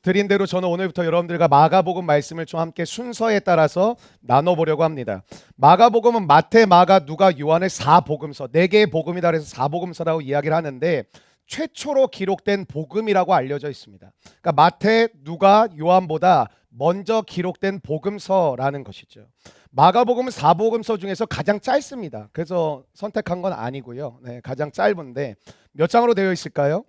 드린 대로 저는 오늘부터 여러분들과 마가복음 말씀을 좀 함께 순서에 따라서 나눠보려고 합니다. 마가복음은 마태, 마가, 누가, 요한의 4복음서, 4개의 복음이다 그래서 4복음서라고 이야기를 하는데 최초로 기록된 복음이라고 알려져 있습니다. 그러니까 마태, 누가, 요한보다 먼저 기록된 복음서라는 것이죠. 마가복음은 4복음서 중에서 가장 짧습니다. 그래서 선택한 건 아니고요. 네, 가장 짧은데 몇 장으로 되어 있을까요?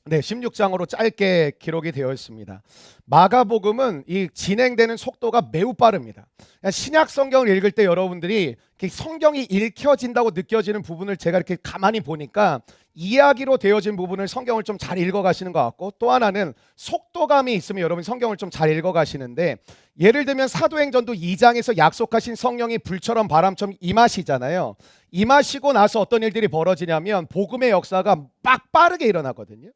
네, 16장으로 짧게 기록이 되어 있습니다. 마가복음은 이 진행되는 속도가 매우 빠릅니다. 신약 성경을 읽을 때 여러분들이 성경이 읽혀진다고 느껴지는 부분을 제가 이렇게 가만히 보니까 이야기로 되어진 부분을 성경을 좀 잘 읽어가시는 것 같고, 또 하나는 속도감이 있으면 여러분이 성경을 좀 잘 읽어가시는데, 예를 들면 사도행전도 2장에서 약속하신 성령이 불처럼 바람처럼 임하시잖아요. 임하시고 나서 어떤 일들이 벌어지냐면 복음의 역사가 막 빠르게 일어나거든요.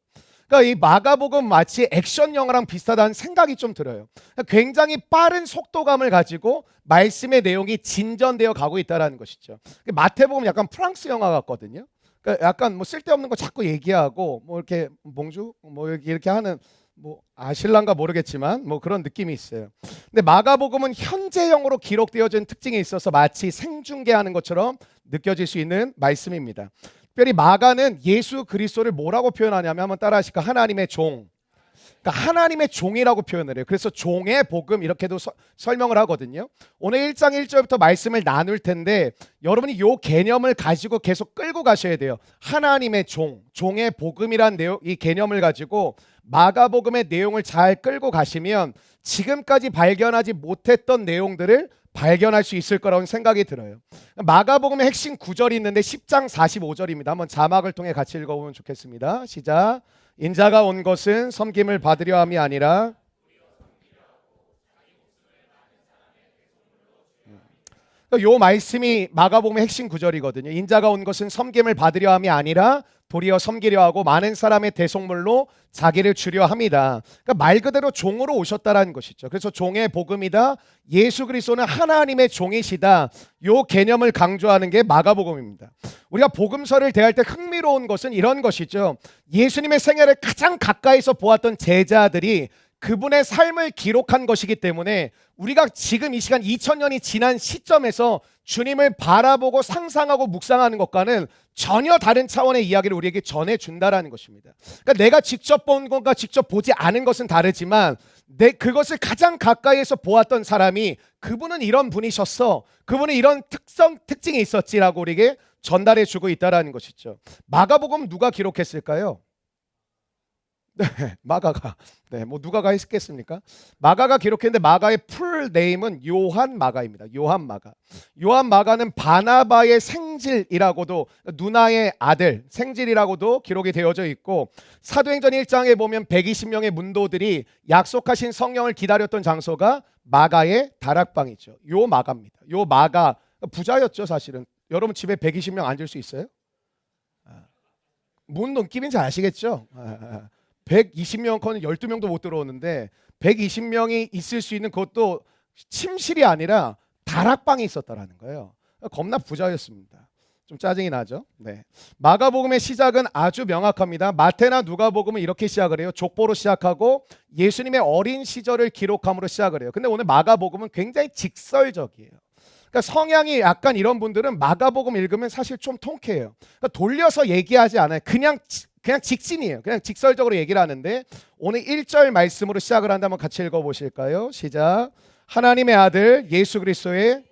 그러니까 이 마가복음 마치 액션 영화랑 비슷하다는 생각이 좀 들어요. 그러니까 굉장히 빠른 속도감을 가지고 말씀의 내용이 진전되어 가고 있다는 것이죠. 마태복음 약간 프랑스 영화 같거든요. 그러니까 약간 뭐 쓸데없는 거 자꾸 얘기하고 뭐 이렇게 봉주 뭐 이렇게 하는, 뭐 아실란가 모르겠지만 뭐 그런 느낌이 있어요. 근데 마가복음은 현재형으로 기록되어진 특징이 있어서 마치 생중계하는 것처럼 느껴질 수 있는 말씀입니다. 특별히 마가는 예수 그리스도를 뭐라고 표현하냐면, 한번 따라하실까? 하나님의 종. 그러니까 하나님의 종이라고 표현을 해요. 그래서 종의 복음 이렇게도 설명을 하거든요. 오늘 1장 1절부터 말씀을 나눌 텐데 여러분이 이 개념을 가지고 계속 끌고 가셔야 돼요. 하나님의 종, 종의 복음이란 내용, 이 개념을 가지고 마가복음의 내용을 잘 끌고 가시면 지금까지 발견하지 못했던 내용들을 발견할 수 있을 거라고 생각이 들어요. 마가복음의 핵심 구절이 있는데 10장 45절입니다. 한번 자막을 통해 같이 읽어보면 좋겠습니다. 시작. 인자가 온 것은 섬김을 받으려 함이 아니라, 요 말씀이 마가복음의 핵심 구절이거든요. 인자가 온 것은 섬김을 받으려 함이 아니라 도리어 섬기려 하고 많은 사람의 대속물로 자기를 주려 합니다. 그러니까 말 그대로 종으로 오셨다라는 것이죠. 그래서 종의 복음이다, 예수 그리스도는 하나님의 종이시다, 요 개념을 강조하는 게 마가복음입니다. 우리가 복음서를 대할 때 흥미로운 것은 이런 것이죠. 예수님의 생애를 가장 가까이서 보았던 제자들이 그분의 삶을 기록한 것이기 때문에 우리가 지금 이 시간 2000년이 지난 시점에서 주님을 바라보고 상상하고 묵상하는 것과는 전혀 다른 차원의 이야기를 우리에게 전해준다라는 것입니다. 그러니까 내가 직접 본 것과 직접 보지 않은 것은 다르지만 그것을 가장 가까이에서 보았던 사람이 그분은 이런 분이셨어, 그분은 이런 특징이 있었지라고 우리에게 전달해주고 있다라는 것이죠. 마가복음 누가 기록했을까요? 네, 마가가. 네, 뭐 누가가 했겠습니까? 마가가 기록했는데 마가의 풀 네임은 요한 마가입니다. 요한 마가. 요한 마가는 바나바의 생질이라고도, 누나의 아들 생질이라고도 기록이 되어져 있고, 사도행전 1장에 보면 120명의 문도들이 약속하신 성령을 기다렸던 장소가 마가의 다락방이죠. 요 마가입니다. 요 마가 부자였죠, 사실은. 여러분 집에 120명 앉을 수 있어요? 뭔 느낌인지 아시겠죠? 120명 거는 12명도 못 들어오는데 120명이 있을 수 있는 그것도 침실이 아니라 다락방이 있었다라는 거예요. 겁나 부자였습니다. 좀 짜증이 나죠? 네. 마가복음의 시작은 아주 명확합니다. 마태나 누가복음은 이렇게 시작을 해요. 족보로 시작하고 예수님의 어린 시절을 기록함으로 시작을 해요. 근데 오늘 마가복음은 굉장히 직설적이에요. 그러니까 성향이 약간 이런 분들은 마가복음 읽으면 사실 좀 통쾌해요. 그러니까 돌려서 얘기하지 않아요. 그냥 직진이에요. 그냥 직설적으로 얘기를 하는데 오늘 1절 말씀으로 시작을 한다면 같이 읽어보실까요? 시작. 하나님의 아들 예수 그리스도의,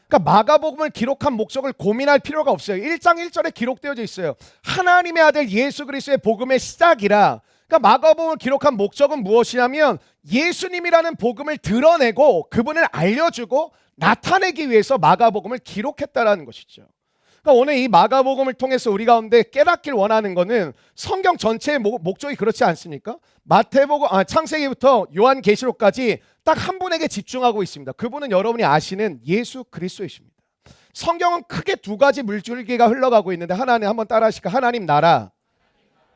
그러니까 마가복음을 기록한 목적을 고민할 필요가 없어요. 1장 1절에 기록되어져 있어요. 하나님의 아들 예수 그리스도의 복음의 시작이라. 그러니까 마가복음을 기록한 목적은 무엇이냐면 예수님이라는 복음을 드러내고 그분을 알려주고 나타내기 위해서 마가복음을 기록했다라는 것이죠. 그러니까 오늘 이 마가복음을 통해서 우리 가운데 깨닫길 원하는 것은 성경 전체의 목적이 그렇지 않습니까? 마태복음, 창세기부터 요한계시록까지 딱 한 분에게 집중하고 있습니다. 그분은 여러분이 아시는 예수 그리스도이십니다. 성경은 크게 두 가지 물줄기가 흘러가고 있는데, 하나는 한번 따라하실까? 하나님 나라.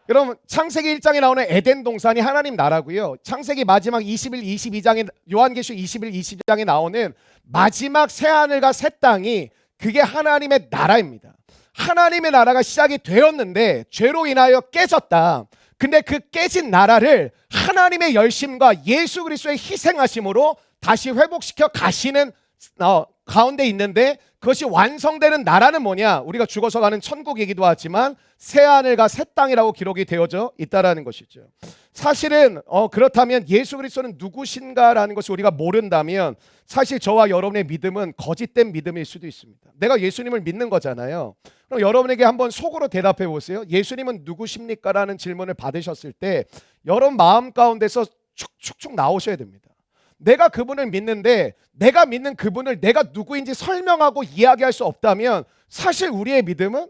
여러분 창세기 1장에 나오는 에덴 동산이 하나님 나라고요. 창세기 마지막 21, 22장에, 요한계시록 21, 22장에 나오는 마지막 새하늘과 새 땅이 그게 하나님의 나라입니다. 하나님의 나라가 시작이 되었는데 죄로 인하여 깨졌다. 근데 그 깨진 나라를 하나님의 열심과 예수 그리스도의 희생하심으로 다시 회복시켜 가시는 가운데 있는데, 그것이 완성되는 나라는 뭐냐? 우리가 죽어서 가는 천국이기도 하지만 새하늘과 새 땅이라고 기록이 되어져 있다라는 것이죠. 사실은 그렇다면 예수 그리스도는 누구신가라는 것을 우리가 모른다면 사실 저와 여러분의 믿음은 거짓된 믿음일 수도 있습니다. 내가 예수님을 믿는 거잖아요. 그럼 여러분에게 한번 속으로 대답해 보세요. 예수님은 누구십니까? 라는 질문을 받으셨을 때 여러분 마음 가운데서 축축축 나오셔야 됩니다. 내가 그분을 믿는데 내가 믿는 그분을 내가 누구인지 설명하고 이야기할 수 없다면 사실 우리의 믿음은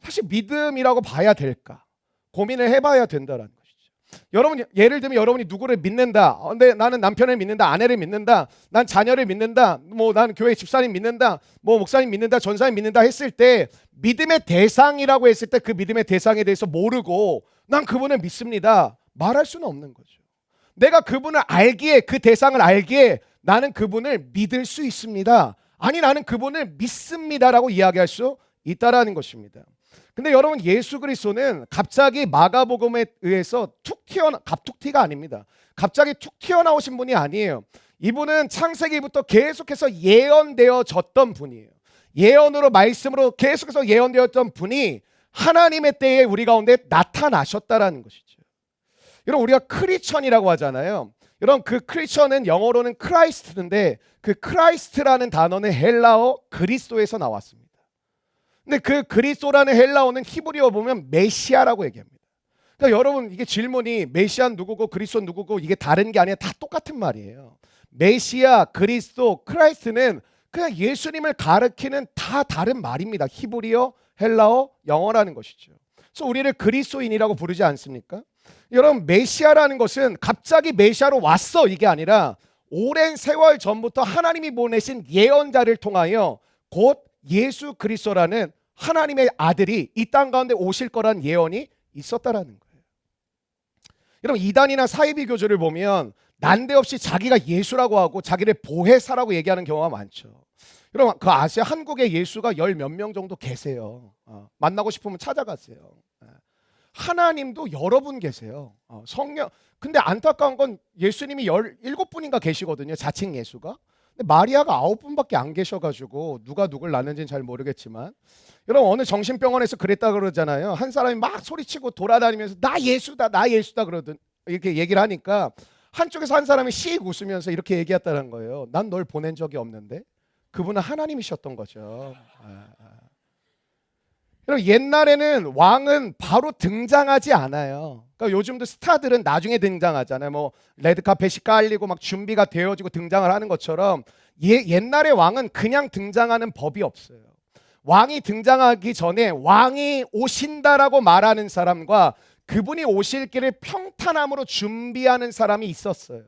사실 믿음이라고 봐야 될까? 고민을 해봐야 된다는 것이죠. 여러분, 예를 들면 여러분이 누구를 믿는다. 근데 나는 남편을 믿는다, 아내를 믿는다, 난 자녀를 믿는다, 뭐 난 교회 집사님 믿는다, 뭐 목사님 믿는다, 전사님 믿는다 했을 때 믿음의 대상이라고 했을 때 그 믿음의 대상에 대해서 모르고 난 그분을 믿습니다 말할 수는 없는 거죠. 내가 그분을 알기에, 그 대상을 알기에 나는 그분을 믿을 수 있습니다. 아니, 나는 그분을 믿습니다라고 이야기할 수 있다라는 것입니다. 근데 여러분, 예수 그리스도는 갑자기 마가복음에 의해서 갑툭튀가 아닙니다. 갑자기 툭 튀어나오신 분이 아니에요. 이분은 창세기부터 계속해서 예언되어졌던 분이에요. 예언으로, 말씀으로 계속해서 예언되었던 분이 하나님의 때에 우리 가운데 나타나셨다라는 것이죠. 여러분, 우리가 크리스천이라고 하잖아요. 여러분, 그 크리스천은 영어로는 크라이스트인데 그 크라이스트라는 단어는 헬라어 그리스도에서 나왔습니다. 근데 그 그리스도라는 헬라어는 히브리어 보면 메시아라고 얘기합니다. 그러니까 여러분, 이게 질문이 메시아는 누구고 그리스도 누구고 이게 다른 게 아니라 다 똑같은 말이에요. 메시아, 그리스도, 크라이스트는 그냥 예수님을 가리키는 다 다른 말입니다. 히브리어, 헬라어, 영어라는 것이죠. 그래서 우리를 그리스도인이라고 부르지 않습니까? 여러분, 메시아라는 것은 갑자기 메시아로 왔어 이게 아니라 오랜 세월 전부터 하나님이 보내신 예언자를 통하여 곧 예수 그리스도라는 하나님의 아들이 이 땅 가운데 오실 거란 예언이 있었다라는 거예요. 여러분, 이단이나 사이비 교주를 보면 난데없이 자기가 예수라고 하고 자기를 보혜사라고 얘기하는 경우가 많죠. 여러분, 그 아세요? 한국에 예수가 열 몇 명 정도 계세요. 만나고 싶으면 찾아가세요. 하나님도 여러 분 계세요. 성령. 근데 안타까운 건 예수님이 17분인가 계시거든요. 자칭 예수가. 근데 마리아가 9분밖에 안 계셔가지고 누가 누굴 낳는지는 잘 모르겠지만, 여러분, 어느 정신병원에서 그랬다 그러잖아요. 한 사람이 막 소리치고 돌아다니면서 나 예수다, 나 예수다 그러든 이렇게 얘기를 하니까 한쪽에서 한 사람이 씩 웃으면서 이렇게 얘기했다는 거예요. 난 널 보낸 적이 없는데. 그분은 하나님이셨던 거죠. 옛날에는 왕은 바로 등장하지 않아요. 그러니까 요즘도 스타들은 나중에 등장하잖아요. 뭐 레드카펫이 깔리고 막 준비가 되어지고 등장을 하는 것처럼 옛날에 왕은 그냥 등장하는 법이 없어요. 왕이 등장하기 전에 왕이 오신다라고 말하는 사람과 그분이 오실 길을 평탄함으로 준비하는 사람이 있었어요.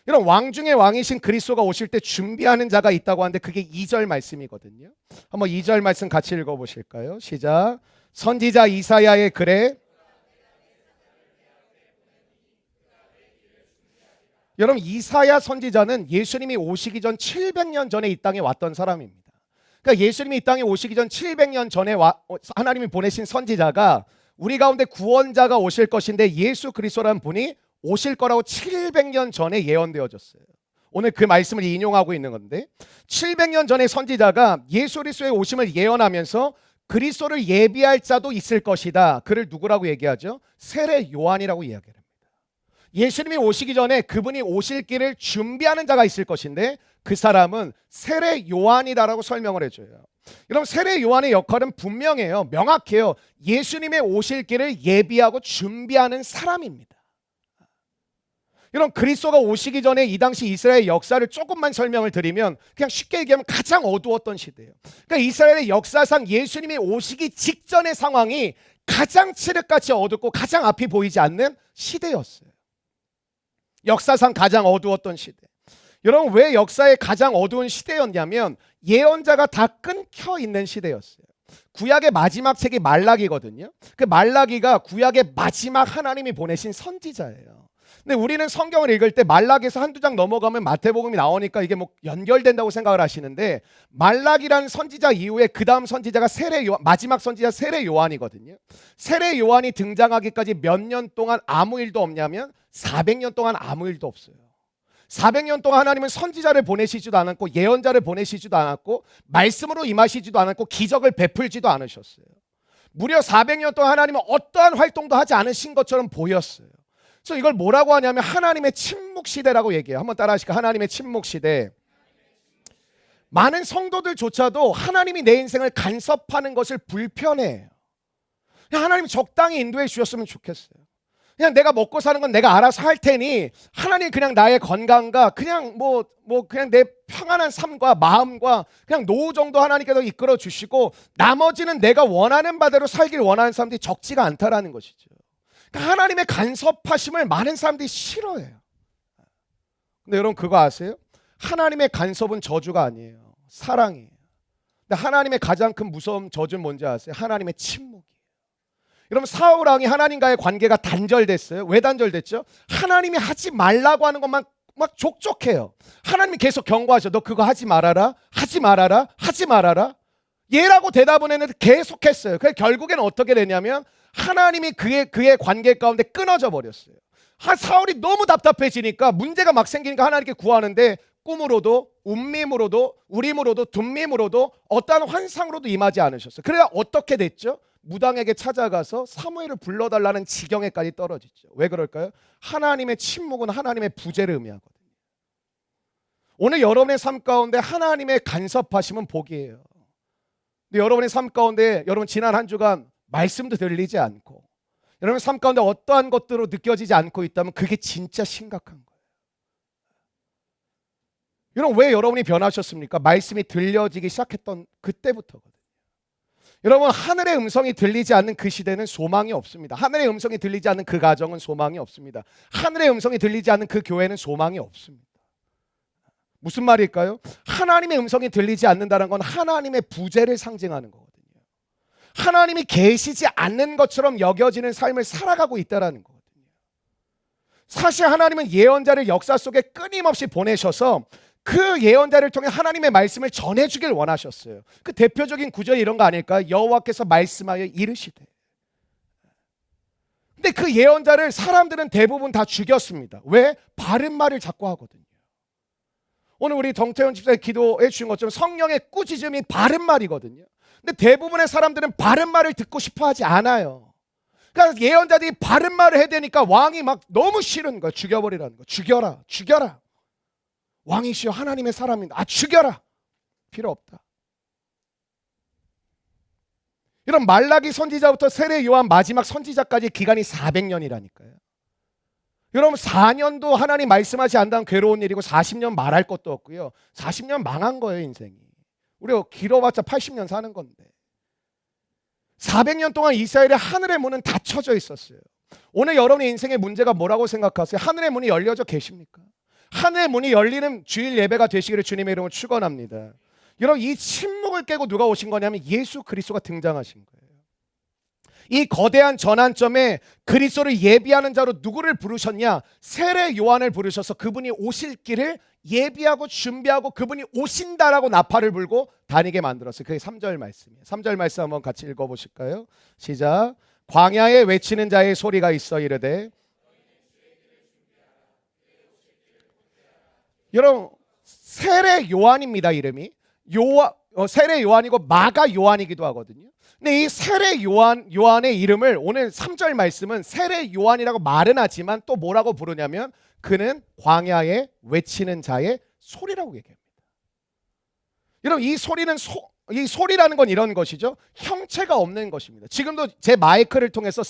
이런 왕 중에 왕이신 그리스도가 오실 때 준비하는 자가 있다고 하는데 그게 2절 말씀이거든요. 한번 2절 말씀 같이 읽어보실까요? 시작. 선지자 이사야의 글에, 여러분, 이사야 선지자는 예수님이 오시기 전 700년 전에 이 땅에 왔던 사람입니다. 그러니까 예수님이 이 땅에 오시기 전 700년 전에 하나님이 보내신 선지자가 우리 가운데 구원자가 오실 것인데 예수 그리스도라는 분이 오실 거라고 700년 전에 예언되어졌어요. 오늘 그 말씀을 인용하고 있는 건데, 700년 전에 선지자가 예수 그리스도의 오심을 예언하면서 그리스도를 예비할 자도 있을 것이다. 그를 누구라고 얘기하죠? 세례 요한이라고 이야기합니다. 예수님이 오시기 전에 그분이 오실 길을 준비하는 자가 있을 것인데 그 사람은 세례 요한이다라고 설명을 해줘요. 여러분, 세례 요한의 역할은 분명해요. 명확해요. 예수님의 오실 길을 예비하고 준비하는 사람입니다. 여러분, 그리스도가 오시기 전에 이 당시 이스라엘 역사를 조금만 설명을 드리면 그냥 쉽게 얘기하면 가장 어두웠던 시대예요. 그러니까 이스라엘의 역사상 예수님이 오시기 직전의 상황이 가장 칠흑같이 어둡고 가장 앞이 보이지 않는 시대였어요. 역사상 가장 어두웠던 시대. 여러분, 왜 역사의 가장 어두운 시대였냐면 예언자가 다 끊겨 있는 시대였어요. 구약의 마지막 책이 말라기거든요. 그 말라기가 구약의 마지막 하나님이 보내신 선지자예요. 근데 우리는 성경을 읽을 때 말락에서 한두 장 넘어가면 마태복음이 나오니까 이게 뭐 연결된다고 생각을 하시는데, 말락이라는 선지자 이후에 그 다음 선지자가 세례 요한, 마지막 선지자 세례 요한이거든요. 세례 요한이 등장하기까지 몇 년 동안 아무 일도 없냐면 400년 동안 아무 일도 없어요. 400년 동안 하나님은 선지자를 보내시지도 않았고 예언자를 보내시지도 않았고 말씀으로 임하시지도 않았고 기적을 베풀지도 않으셨어요. 무려 400년 동안 하나님은 어떠한 활동도 하지 않으신 것처럼 보였어요. 그래서 이걸 뭐라고 하냐면 하나님의 침묵 시대라고 얘기해요. 한번 따라 하실까요? 하나님의 침묵 시대. 많은 성도들조차도 하나님이 내 인생을 간섭하는 것을 불편해해요. 하나님 적당히 인도해 주셨으면 좋겠어요. 그냥 내가 먹고 사는 건 내가 알아서 할 테니 하나님 그냥 나의 건강과 그냥 그냥 내 평안한 삶과 마음과 그냥 노후 정도 하나님께서 이끌어 주시고 나머지는 내가 원하는 바대로 살길 원하는 사람들이 적지가 않다라는 것이죠. 그러니까 하나님의 간섭하심을 많은 사람들이 싫어해요. 근데 여러분 그거 아세요? 하나님의 간섭은 저주가 아니에요. 사랑이에요. 근데 하나님의 가장 큰 무서운 저주는 뭔지 아세요? 하나님의 침묵이에요. 여러분 사울 왕이 하나님과의 관계가 단절됐어요. 왜 단절됐죠? 하나님이 하지 말라고 하는 것만 막 족족해요. 하나님이 계속 경고하셔. 너 그거 하지 말아라. 하지 말아라. 하지 말아라. 얘라고 대답은 했는데 계속했어요. 그래서 결국에는 어떻게 되냐면 하나님이 그의 관계 가운데 끊어져 버렸어요. 사울이 너무 답답해지니까 문제가 막 생기니까 하나님께 구하는데 꿈으로도 운밈으로도 우림으로도 둠밈으로도 어떠한 환상으로도 임하지 않으셨어요. 그래야 어떻게 됐죠? 무당에게 찾아가서 사무엘을 불러달라는 지경에까지 떨어지죠. 왜 그럴까요? 하나님의 침묵은 하나님의 부재를 의미하거든요. 오늘 여러분의 삶 가운데 하나님의 간섭하심은 복이에요. 근데 여러분의 삶 가운데 여러분 지난 한 주간 말씀도 들리지 않고 여러분의 삶 가운데 어떠한 것들로 느껴지지 않고 있다면 그게 진짜 심각한 거예요. 여러분 왜 여러분이 변하셨습니까? 말씀이 들려지기 시작했던 그때부터거든요. 여러분 하늘의 음성이 들리지 않는 그 시대는 소망이 없습니다. 하늘의 음성이 들리지 않는 그 가정은 소망이 없습니다. 하늘의 음성이 들리지 않는 그 교회는 소망이 없습니다. 무슨 말일까요? 하나님의 음성이 들리지 않는다는 건 하나님의 부재를 상징하는 거거든요. 하나님이 계시지 않는 것처럼 여겨지는 삶을 살아가고 있다는 거거든요. 사실 하나님은 예언자를 역사 속에 끊임없이 보내셔서 그 예언자를 통해 하나님의 말씀을 전해주길 원하셨어요. 그 대표적인 구절이 이런 거 아닐까요? 여호와께서 말씀하여 이르시되. 근데 그 예언자를 사람들은 대부분 다 죽였습니다. 왜? 바른 말을 자꾸 하거든요. 오늘 우리 정태현 집사님 기도해 주신 것처럼 성령의 꾸짖음이 바른 말이거든요. 근데 대부분의 사람들은 바른 말을 듣고 싶어 하지 않아요. 그러니까 예언자들이 바른 말을 해야 되니까 왕이 막 너무 싫은 거예요. 죽여버리라는 거. 죽여라. 죽여라. 왕이시여 하나님의 사람입니다. 죽여라. 필요 없다. 이런 말라기 선지자부터 세례 요한 마지막 선지자까지 기간이 400년이라니까요. 여러분 4년도 하나님 말씀하지 않다면 괴로운 일이고 40년 말할 것도 없고요. 40년 망한 거예요 인생이. 우리가 길어봤자 80년 사는 건데 400년 동안 이스라엘의 하늘의 문은 닫혀져 있었어요. 오늘 여러분의 인생의 문제가 뭐라고 생각하세요? 하늘의 문이 열려져 계십니까? 하늘의 문이 열리는 주일 예배가 되시기를 주님의 이름으로 축원합니다. 여러분 이 침묵을 깨고 누가 오신 거냐면 예수 그리스도가 등장하신 거예요. 이 거대한 전환점에 그리스도를 예비하는 자로 누구를 부르셨냐? 세례 요한을 부르셔서 그분이 오실 길을 예비하고 준비하고 그분이 오신다라고 나팔을 불고 다니게 만들었어요. 그게 3절 말씀이에요. 3절 말씀 한번 같이 읽어보실까요? 시작. 광야에 외치는 자의 소리가 있어 이르되. 여러분 세례 요한입니다. 이름이 세례 요한이고 마가 요한이기도 하거든요. 근데 이 세례 요한의 이름을 오늘 3절 말씀은 세례 요한이라고 말은 하지만 또 뭐라고 부르냐면 그는 광야에 외치는 자의 소리라고 얘기합니다. 여러분 이 이 소리라는 건 이런 것이죠. 형체가 없는 것입니다. 지금도 제 마이크를 통해서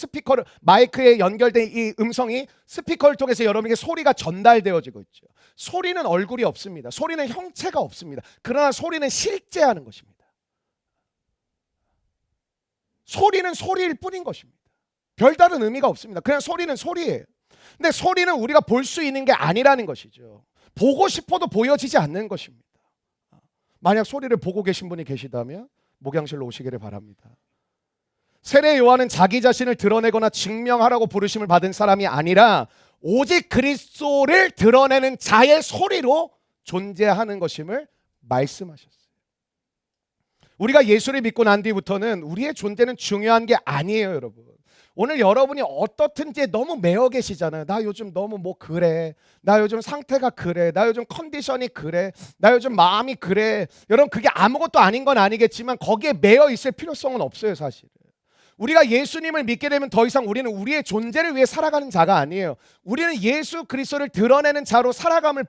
마이크에 연결된 이 음성이 스피커를 통해서 여러분에게 소리가 전달되어지고 있죠. 소리는 얼굴이 없습니다. 소리는 형체가 없습니다. 그러나 소리는 실제하는 것입니다. 소리는 소리일 뿐인 것입니다. 별다른 의미가 없습니다. 그냥 소리는 소리예요. 근데 소리는 우리가 볼 수 있는 게 아니라는 것이죠. 보고 싶어도 보여지지 않는 것입니다. 만약 소리를 보고 계신 분이 계시다면 목양실로 오시기를 바랍니다. 세례 요한은 자기 자신을 드러내거나 증명하라고 부르심을 받은 사람이 아니라 오직 그리스도를 드러내는 자의 소리로 존재하는 것임을 말씀하셨어요. 우리가 예수를 믿고 난 뒤부터는 우리의 존재는 중요한 게 아니에요, 여러분. 오늘 여러분이 어떻든지 너무 매여 계시잖아요. 나 요즘 너무 뭐 그래. 나 요즘 상태가 그래. 나 요즘 컨디션이 그래. 나 요즘 마음이 그래. 여러분, 그게 아무것도 아닌 건 아니겠지만 거기에 매여 있을 필요성은 없어요, 사실. 우리가 예수님을 믿게 되면 더 이상 우리는 우리의 존재를 위해 살아가는 자가 아니에요. 우리는 예수 그리스도를 드러내는 자로 살아감을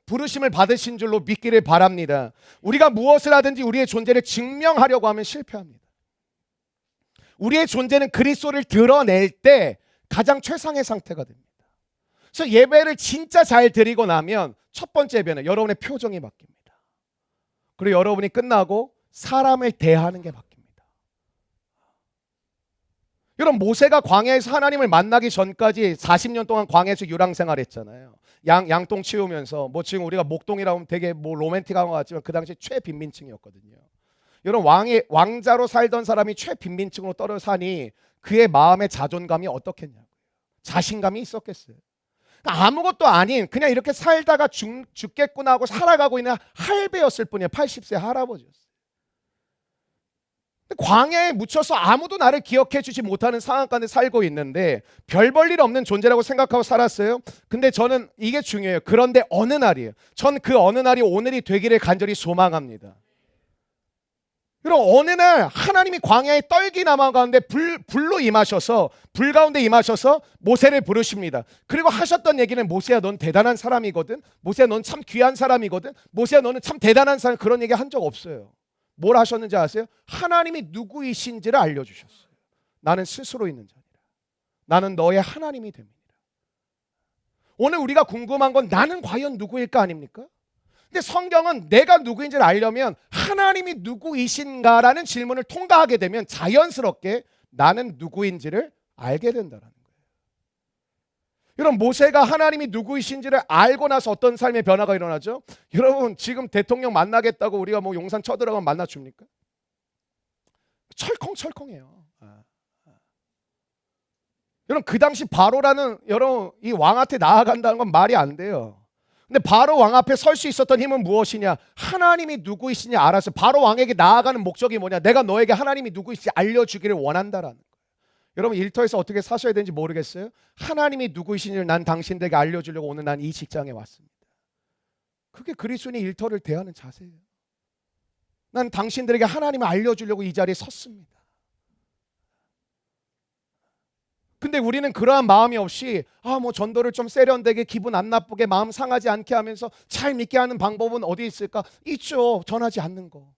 부르심을 받으신 줄로 믿기를 바랍니다. 우리가 무엇을 하든지 우리의 존재를 증명하려고 하면 실패합니다. 우리의 존재는 그리스도를 드러낼 때 가장 최상의 상태가 됩니다. 그래서 예배를 진짜 잘 드리고 나면 첫 번째 변화, 여러분의 표정이 바뀝니다. 그리고 여러분이 끝나고 사람을 대하는 게 바뀝니다. 여러분, 모세가 광야에서 하나님을 만나기 전까지 40년 동안 광야에서 유랑생활했잖아요. 양똥 치우면서, 뭐 지금 우리가 목동이라고 하면 되게 뭐 로맨틱한 것 같지만 그 당시 최빈민층이었거든요. 여러분, 왕자로 살던 사람이 최빈민층으로 떨어 사니 그의 마음의 자존감이 어떻겠냐고요. 자신감이 있었겠어요. 그러니까 아무것도 아닌 그냥 이렇게 살다가 죽겠구나 하고 살아가고 있는 할배였을 뿐이에요. 80세 할아버지였어요. 광야에 묻혀서 아무도 나를 기억해 주지 못하는 상황 가운데 살고 있는데 별 볼 일 없는 존재라고 생각하고 살았어요. 근데 저는 이게 중요해요. 그런데 어느 날이에요. 전 그 어느 날이 오늘이 되기를 간절히 소망합니다. 그럼 어느 날 하나님이 광야에 떨기나무 가운데 불로 임하셔서, 불 가운데 임하셔서 모세를 부르십니다. 그리고 하셨던 얘기는, 모세야 넌 대단한 사람이거든. 모세야 넌 참 귀한 사람이거든. 모세야 너는 참 대단한 사람. 그런 얘기 한 적 없어요. 뭘 하셨는지 아세요? 하나님이 누구이신지를 알려주셨어요. 나는 스스로 있는 자니라. 나는 너의 하나님이 됩니다. 오늘 우리가 궁금한 건 나는 과연 누구일까 아닙니까? 근데 성경은 내가 누구인지를 알려면 하나님이 누구이신가라는 질문을 통과하게 되면 자연스럽게 나는 누구인지를 알게 된다는 거예요. 여러분, 모세가 하나님이 누구이신지를 알고 나서 어떤 삶의 변화가 일어나죠? 여러분, 지금 대통령 만나겠다고 우리가 뭐 용산 쳐들어가면 만나줍니까? 철컹철컹해요. 여러분, 그 당시 바로라는, 여러분, 이 왕 앞에 나아간다는 건 말이 안 돼요. 근데 바로 왕 앞에 설 수 있었던 힘은 무엇이냐? 하나님이 누구이시냐 알아서 바로 왕에게 나아가는 목적이 뭐냐? 내가 너에게 하나님이 누구이신지 알려주기를 원한다라는 거예요. 여러분, 일터에서 어떻게 사셔야 되는지 모르겠어요? 하나님이 누구이신지를 난 당신들에게 알려주려고 오늘 난 이 직장에 왔습니다. 그게 그리스도인의 일터를 대하는 자세예요. 난 당신들에게 하나님을 알려주려고 이 자리에 섰습니다. 근데 우리는 그러한 마음이 없이 뭐 전도를 좀 세련되게 기분 안 나쁘게 마음 상하지 않게 하면서 잘 믿게 하는 방법은 어디 있을까? 있죠. 전하지 않는 거.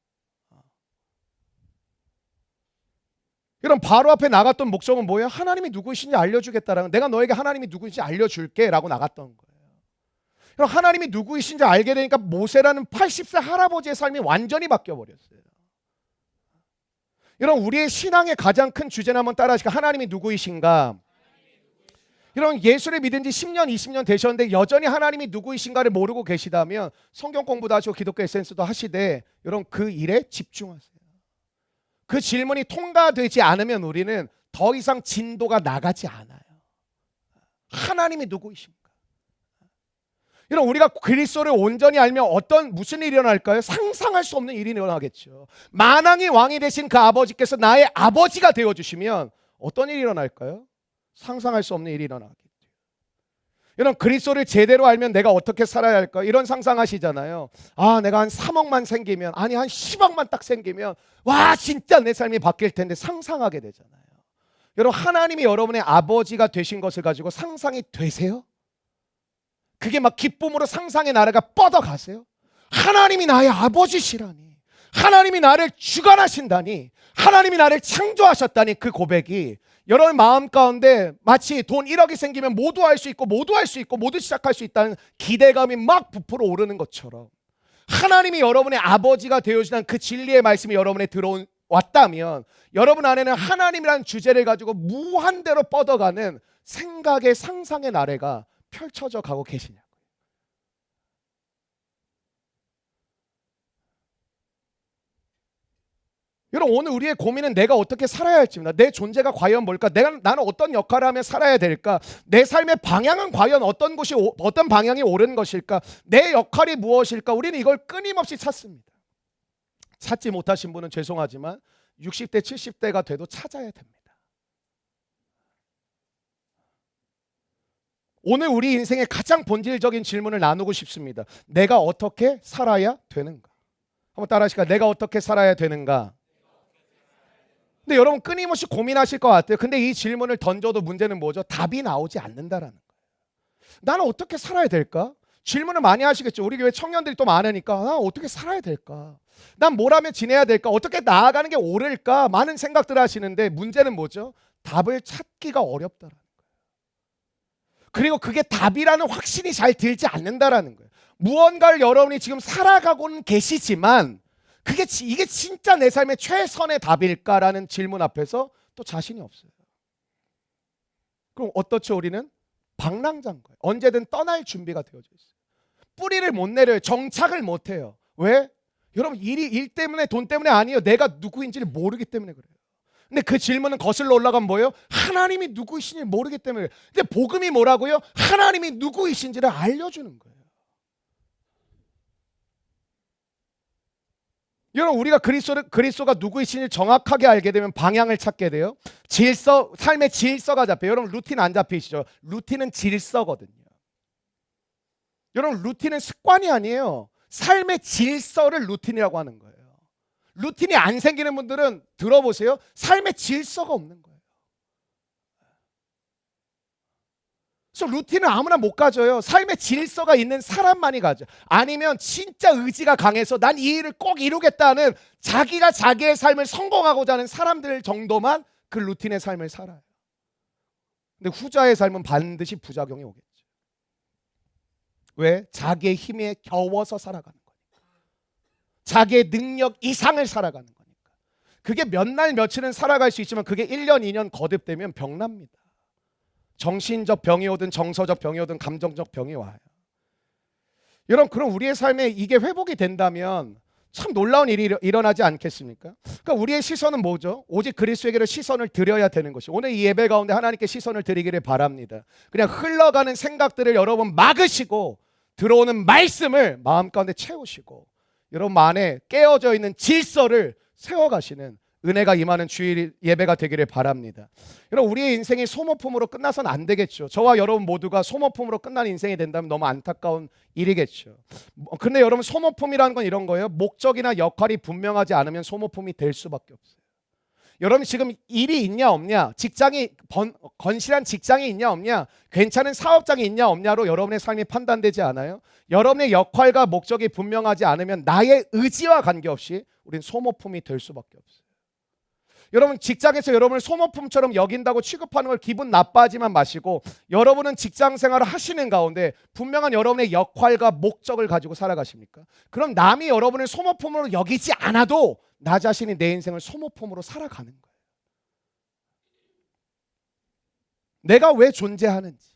여러분, 바로 앞에 나갔던 목적은 뭐예요? 하나님이 누구이신지 알려주겠다라는, 내가 너에게 하나님이 누구이신지 알려줄게 라고 나갔던 거예요. 여러분, 하나님이 누구이신지 알게 되니까 모세라는 80세 할아버지의 삶이 완전히 바뀌어버렸어요. 여러분, 우리의 신앙의 가장 큰 주제는 한번 따라하시죠. 하나님이 누구이신가? 여러분, 예수를 믿은 지 10년, 20년 되셨는데 여전히 하나님이 누구이신가를 모르고 계시다면 성경 공부도 하시고 기독교 에센스도 하시되 여러분, 그 일에 집중하세요. 그 질문이 통과되지 않으면 우리는 더 이상 진도가 나가지 않아요. 하나님이 누구이십니까? 여러분, 우리가 그리스도를 온전히 알면 무슨 일이 일어날까요? 상상할 수 없는 일이 일어나겠죠. 만왕의 왕이 되신 그 아버지께서 나의 아버지가 되어주시면 어떤 일이 일어날까요? 상상할 수 없는 일이 일어나겠죠. 여러분, 그리스도를 제대로 알면 내가 어떻게 살아야 할까? 이런 상상하시잖아요. 내가 한 3억만 생기면, 아니 한 10억만 딱 생기면 와, 진짜 내 삶이 바뀔 텐데 상상하게 되잖아요. 여러분, 하나님이 여러분의 아버지가 되신 것을 가지고 상상이 되세요? 그게 막 기쁨으로 상상의 나라가 뻗어가세요? 하나님이 나의 아버지시라니, 하나님이 나를 주관하신다니, 하나님이 나를 창조하셨다니, 그 고백이 여러분 마음 가운데 마치 돈 1억이 생기면 모두 할 수 있고 모두 할 수 있고 모두 시작할 수 있다는 기대감이 막 부풀어 오르는 것처럼, 하나님이 여러분의 아버지가 되어주시는 그 진리의 말씀이 여러분에 들어왔다면 여러분 안에는 하나님이라는 주제를 가지고 무한대로 뻗어가는 생각의 상상의 나래가 펼쳐져 가고 계시냐고요. 여러분, 오늘 우리의 고민은 내가 어떻게 살아야 할지입니다. 내 존재가 과연 뭘까? 나는 어떤 역할을 하며 살아야 될까? 내 삶의 방향은 과연 어떤 방향이 옳은 것일까? 내 역할이 무엇일까? 우리는 이걸 끊임없이 찾습니다. 찾지 못하신 분은 죄송하지만 60대, 70대가 돼도 찾아야 됩니다. 오늘 우리 인생의 가장 본질적인 질문을 나누고 싶습니다. 내가 어떻게 살아야 되는가? 한번 따라 하실까요? 내가 어떻게 살아야 되는가? 근데 여러분 끊임없이 고민하실 것 같아요. 근데 이 질문을 던져도 문제는 뭐죠? 답이 나오지 않는다라는 거예요. 나는 어떻게 살아야 될까? 질문을 많이 하시겠죠. 우리 교회 청년들이 또 많으니까 나 어떻게 살아야 될까? 난 뭘 하면 지내야 될까? 어떻게 나아가는 게 옳을까? 많은 생각들을 하시는데 문제는 뭐죠? 답을 찾기가 어렵다라는 거예요. 그리고 그게 답이라는 확신이 잘 들지 않는다라는 거예요. 무언가를 여러분이 지금 살아가고는 계시지만 이게 진짜 내 삶의 최선의 답일까라는 질문 앞에서 또 자신이 없어요. 그럼 어떻죠? 우리는 방랑자인 거예요. 언제든 떠날 준비가 되어져 있어요. 뿌리를 못 내려요. 정착을 못 해요. 왜? 여러분 일 때문에 돈 때문에 아니에요. 내가 누구인지를 모르기 때문에 그래요. 근데 그 질문은 거슬러 올라가면 뭐예요? 하나님이 누구이신지 모르기 때문에. 근데 복음이 뭐라고요? 하나님이 누구이신지를 알려주는 거예요. 여러분 우리가 그리스도가 누구이신지 정확하게 알게 되면 방향을 찾게 돼요. 삶의 질서가 잡혀요. 여러분 루틴 안 잡히시죠? 루틴은 질서거든요. 여러분 루틴은 습관이 아니에요. 삶의 질서를 루틴이라고 하는 거예요. 루틴이 안 생기는 분들은 들어보세요. 삶의 질서가 없는 거예요. 그래서 루틴을 아무나 못 가져요. 삶의 질서가 있는 사람만이 가져. 아니면 진짜 의지가 강해서 난 이 일을 꼭 이루겠다는 자기가 자기의 삶을 성공하고자 하는 사람들 정도만 그 루틴의 삶을 살아요. 근데 후자의 삶은 반드시 부작용이 오겠죠. 왜? 자기의 힘에 겨워서 살아가는 거니까. 자기의 능력 이상을 살아가는 거니까. 그게 몇 날 며칠은 살아갈 수 있지만 그게 1년 2년 거듭되면 병납니다. 정신적 병이 오든 정서적 병이 오든 감정적 병이 와요. 여러분 그럼 우리의 삶에 이게 회복이 된다면 참 놀라운 일이 일어나지 않겠습니까? 그러니까 우리의 시선은 뭐죠? 오직 그리스도에게로 시선을 드려야 되는 것이. 오늘 이 예배 가운데 하나님께 시선을 드리기를 바랍니다. 그냥 흘러가는 생각들을 여러분 막으시고 들어오는 말씀을 마음 가운데 채우시고 여러분 안에 깨어져 있는 질서를 세워가시는 은혜가 임하는 주일 예배가 되기를 바랍니다. 여러분 우리의 인생이 소모품으로 끝나서는 안 되겠죠. 저와 여러분 모두가 소모품으로 끝나는 인생이 된다면 너무 안타까운 일이겠죠. 근데 여러분 소모품이라는 건 이런 거예요. 목적이나 역할이 분명하지 않으면 소모품이 될 수밖에 없어요. 여러분 지금 일이 있냐 없냐, 건실한 직장이 있냐 없냐, 괜찮은 사업장이 있냐 없냐로 여러분의 삶이 판단되지 않아요? 여러분의 역할과 목적이 분명하지 않으면 나의 의지와 관계없이 우린 소모품이 될 수밖에 없어요. 여러분 직장에서 여러분을 소모품처럼 여긴다고 취급하는 걸 기분 나빠하지만 마시고 여러분은 직장 생활을 하시는 가운데 분명한 여러분의 역할과 목적을 가지고 살아가십니까? 그럼 남이 여러분을 소모품으로 여기지 않아도 나 자신이 내 인생을 소모품으로 살아가는 거예요. 내가 왜 존재하는지,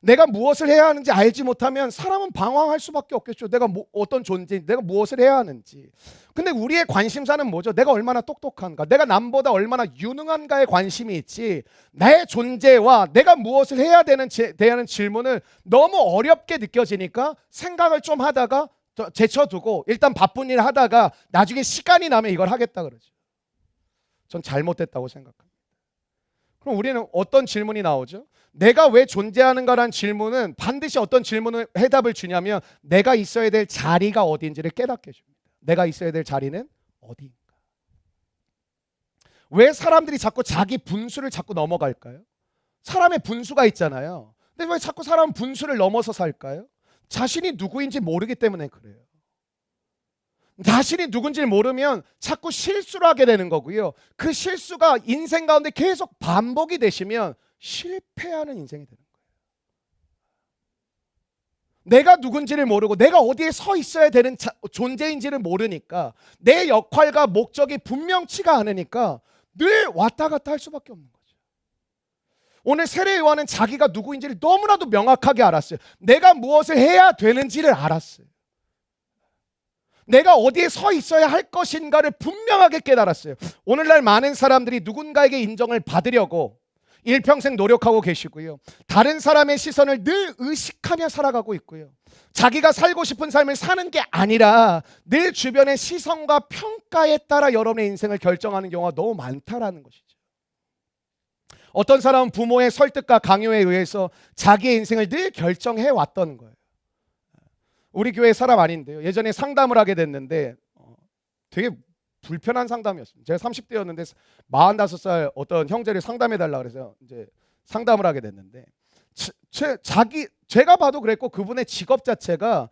내가 무엇을 해야 하는지 알지 못하면 사람은 방황할 수밖에 없겠죠. 내가 어떤 존재인지, 내가 무엇을 해야 하는지. 근데 우리의 관심사는 뭐죠? 내가 얼마나 똑똑한가, 내가 남보다 얼마나 유능한가에 관심이 있지, 나의 존재와 내가 무엇을 해야 되는 질문을 너무 어렵게 느껴지니까 생각을 좀 하다가 제쳐두고 일단 바쁜 일 하다가 나중에 시간이 나면 이걸 하겠다 그러죠. 전 잘못됐다고 생각합니다. 그럼 우리는 어떤 질문이 나오죠? 내가 왜 존재하는가라는 질문은 반드시 어떤 질문을 해답을 주냐면 내가 있어야 될 자리가 어디인지를 깨닫게 해줍니다. 내가 있어야 될 자리는 어디인가? 왜 사람들이 자꾸 자기 분수를 자꾸 넘어갈까요? 사람의 분수가 있잖아요. 근데 왜 자꾸 사람은 분수를 넘어서 살까요? 자신이 누구인지 모르기 때문에 그래요. 자신이 누군지 모르면 자꾸 실수를 하게 되는 거고요. 그 실수가 인생 가운데 계속 반복이 되시면 실패하는 인생이 되는 거예요. 내가 누군지를 모르고 내가 어디에 서 있어야 되는 존재인지를 모르니까 내 역할과 목적이 분명치가 않으니까 늘 왔다 갔다 할 수밖에 없는 거죠. 오늘 세례 요한은 자기가 누구인지를 너무나도 명확하게 알았어요. 내가 무엇을 해야 되는지를 알았어요. 내가 어디에 서 있어야 할 것인가를 분명하게 깨달았어요. 오늘날 많은 사람들이 누군가에게 인정을 받으려고 일평생 노력하고 계시고요. 다른 사람의 시선을 늘 의식하며 살아가고 있고요. 자기가 살고 싶은 삶을 사는 게 아니라 늘 주변의 시선과 평가에 따라 여러분의 인생을 결정하는 경우가 너무 많다라는 것이죠. 어떤 사람은 부모의 설득과 강요에 의해서 자기의 인생을 늘 결정해 왔던 거예요. 우리 교회 사람 아닌데요. 예전에 상담을 하게 됐는데 되게 불편한 상담이었어요. 제가 30대였는데 45살 어떤 형제를 상담해 달라 그래서 이제 상담을 하게 됐는데 제가 봐도 그랬고 그분의 직업 자체가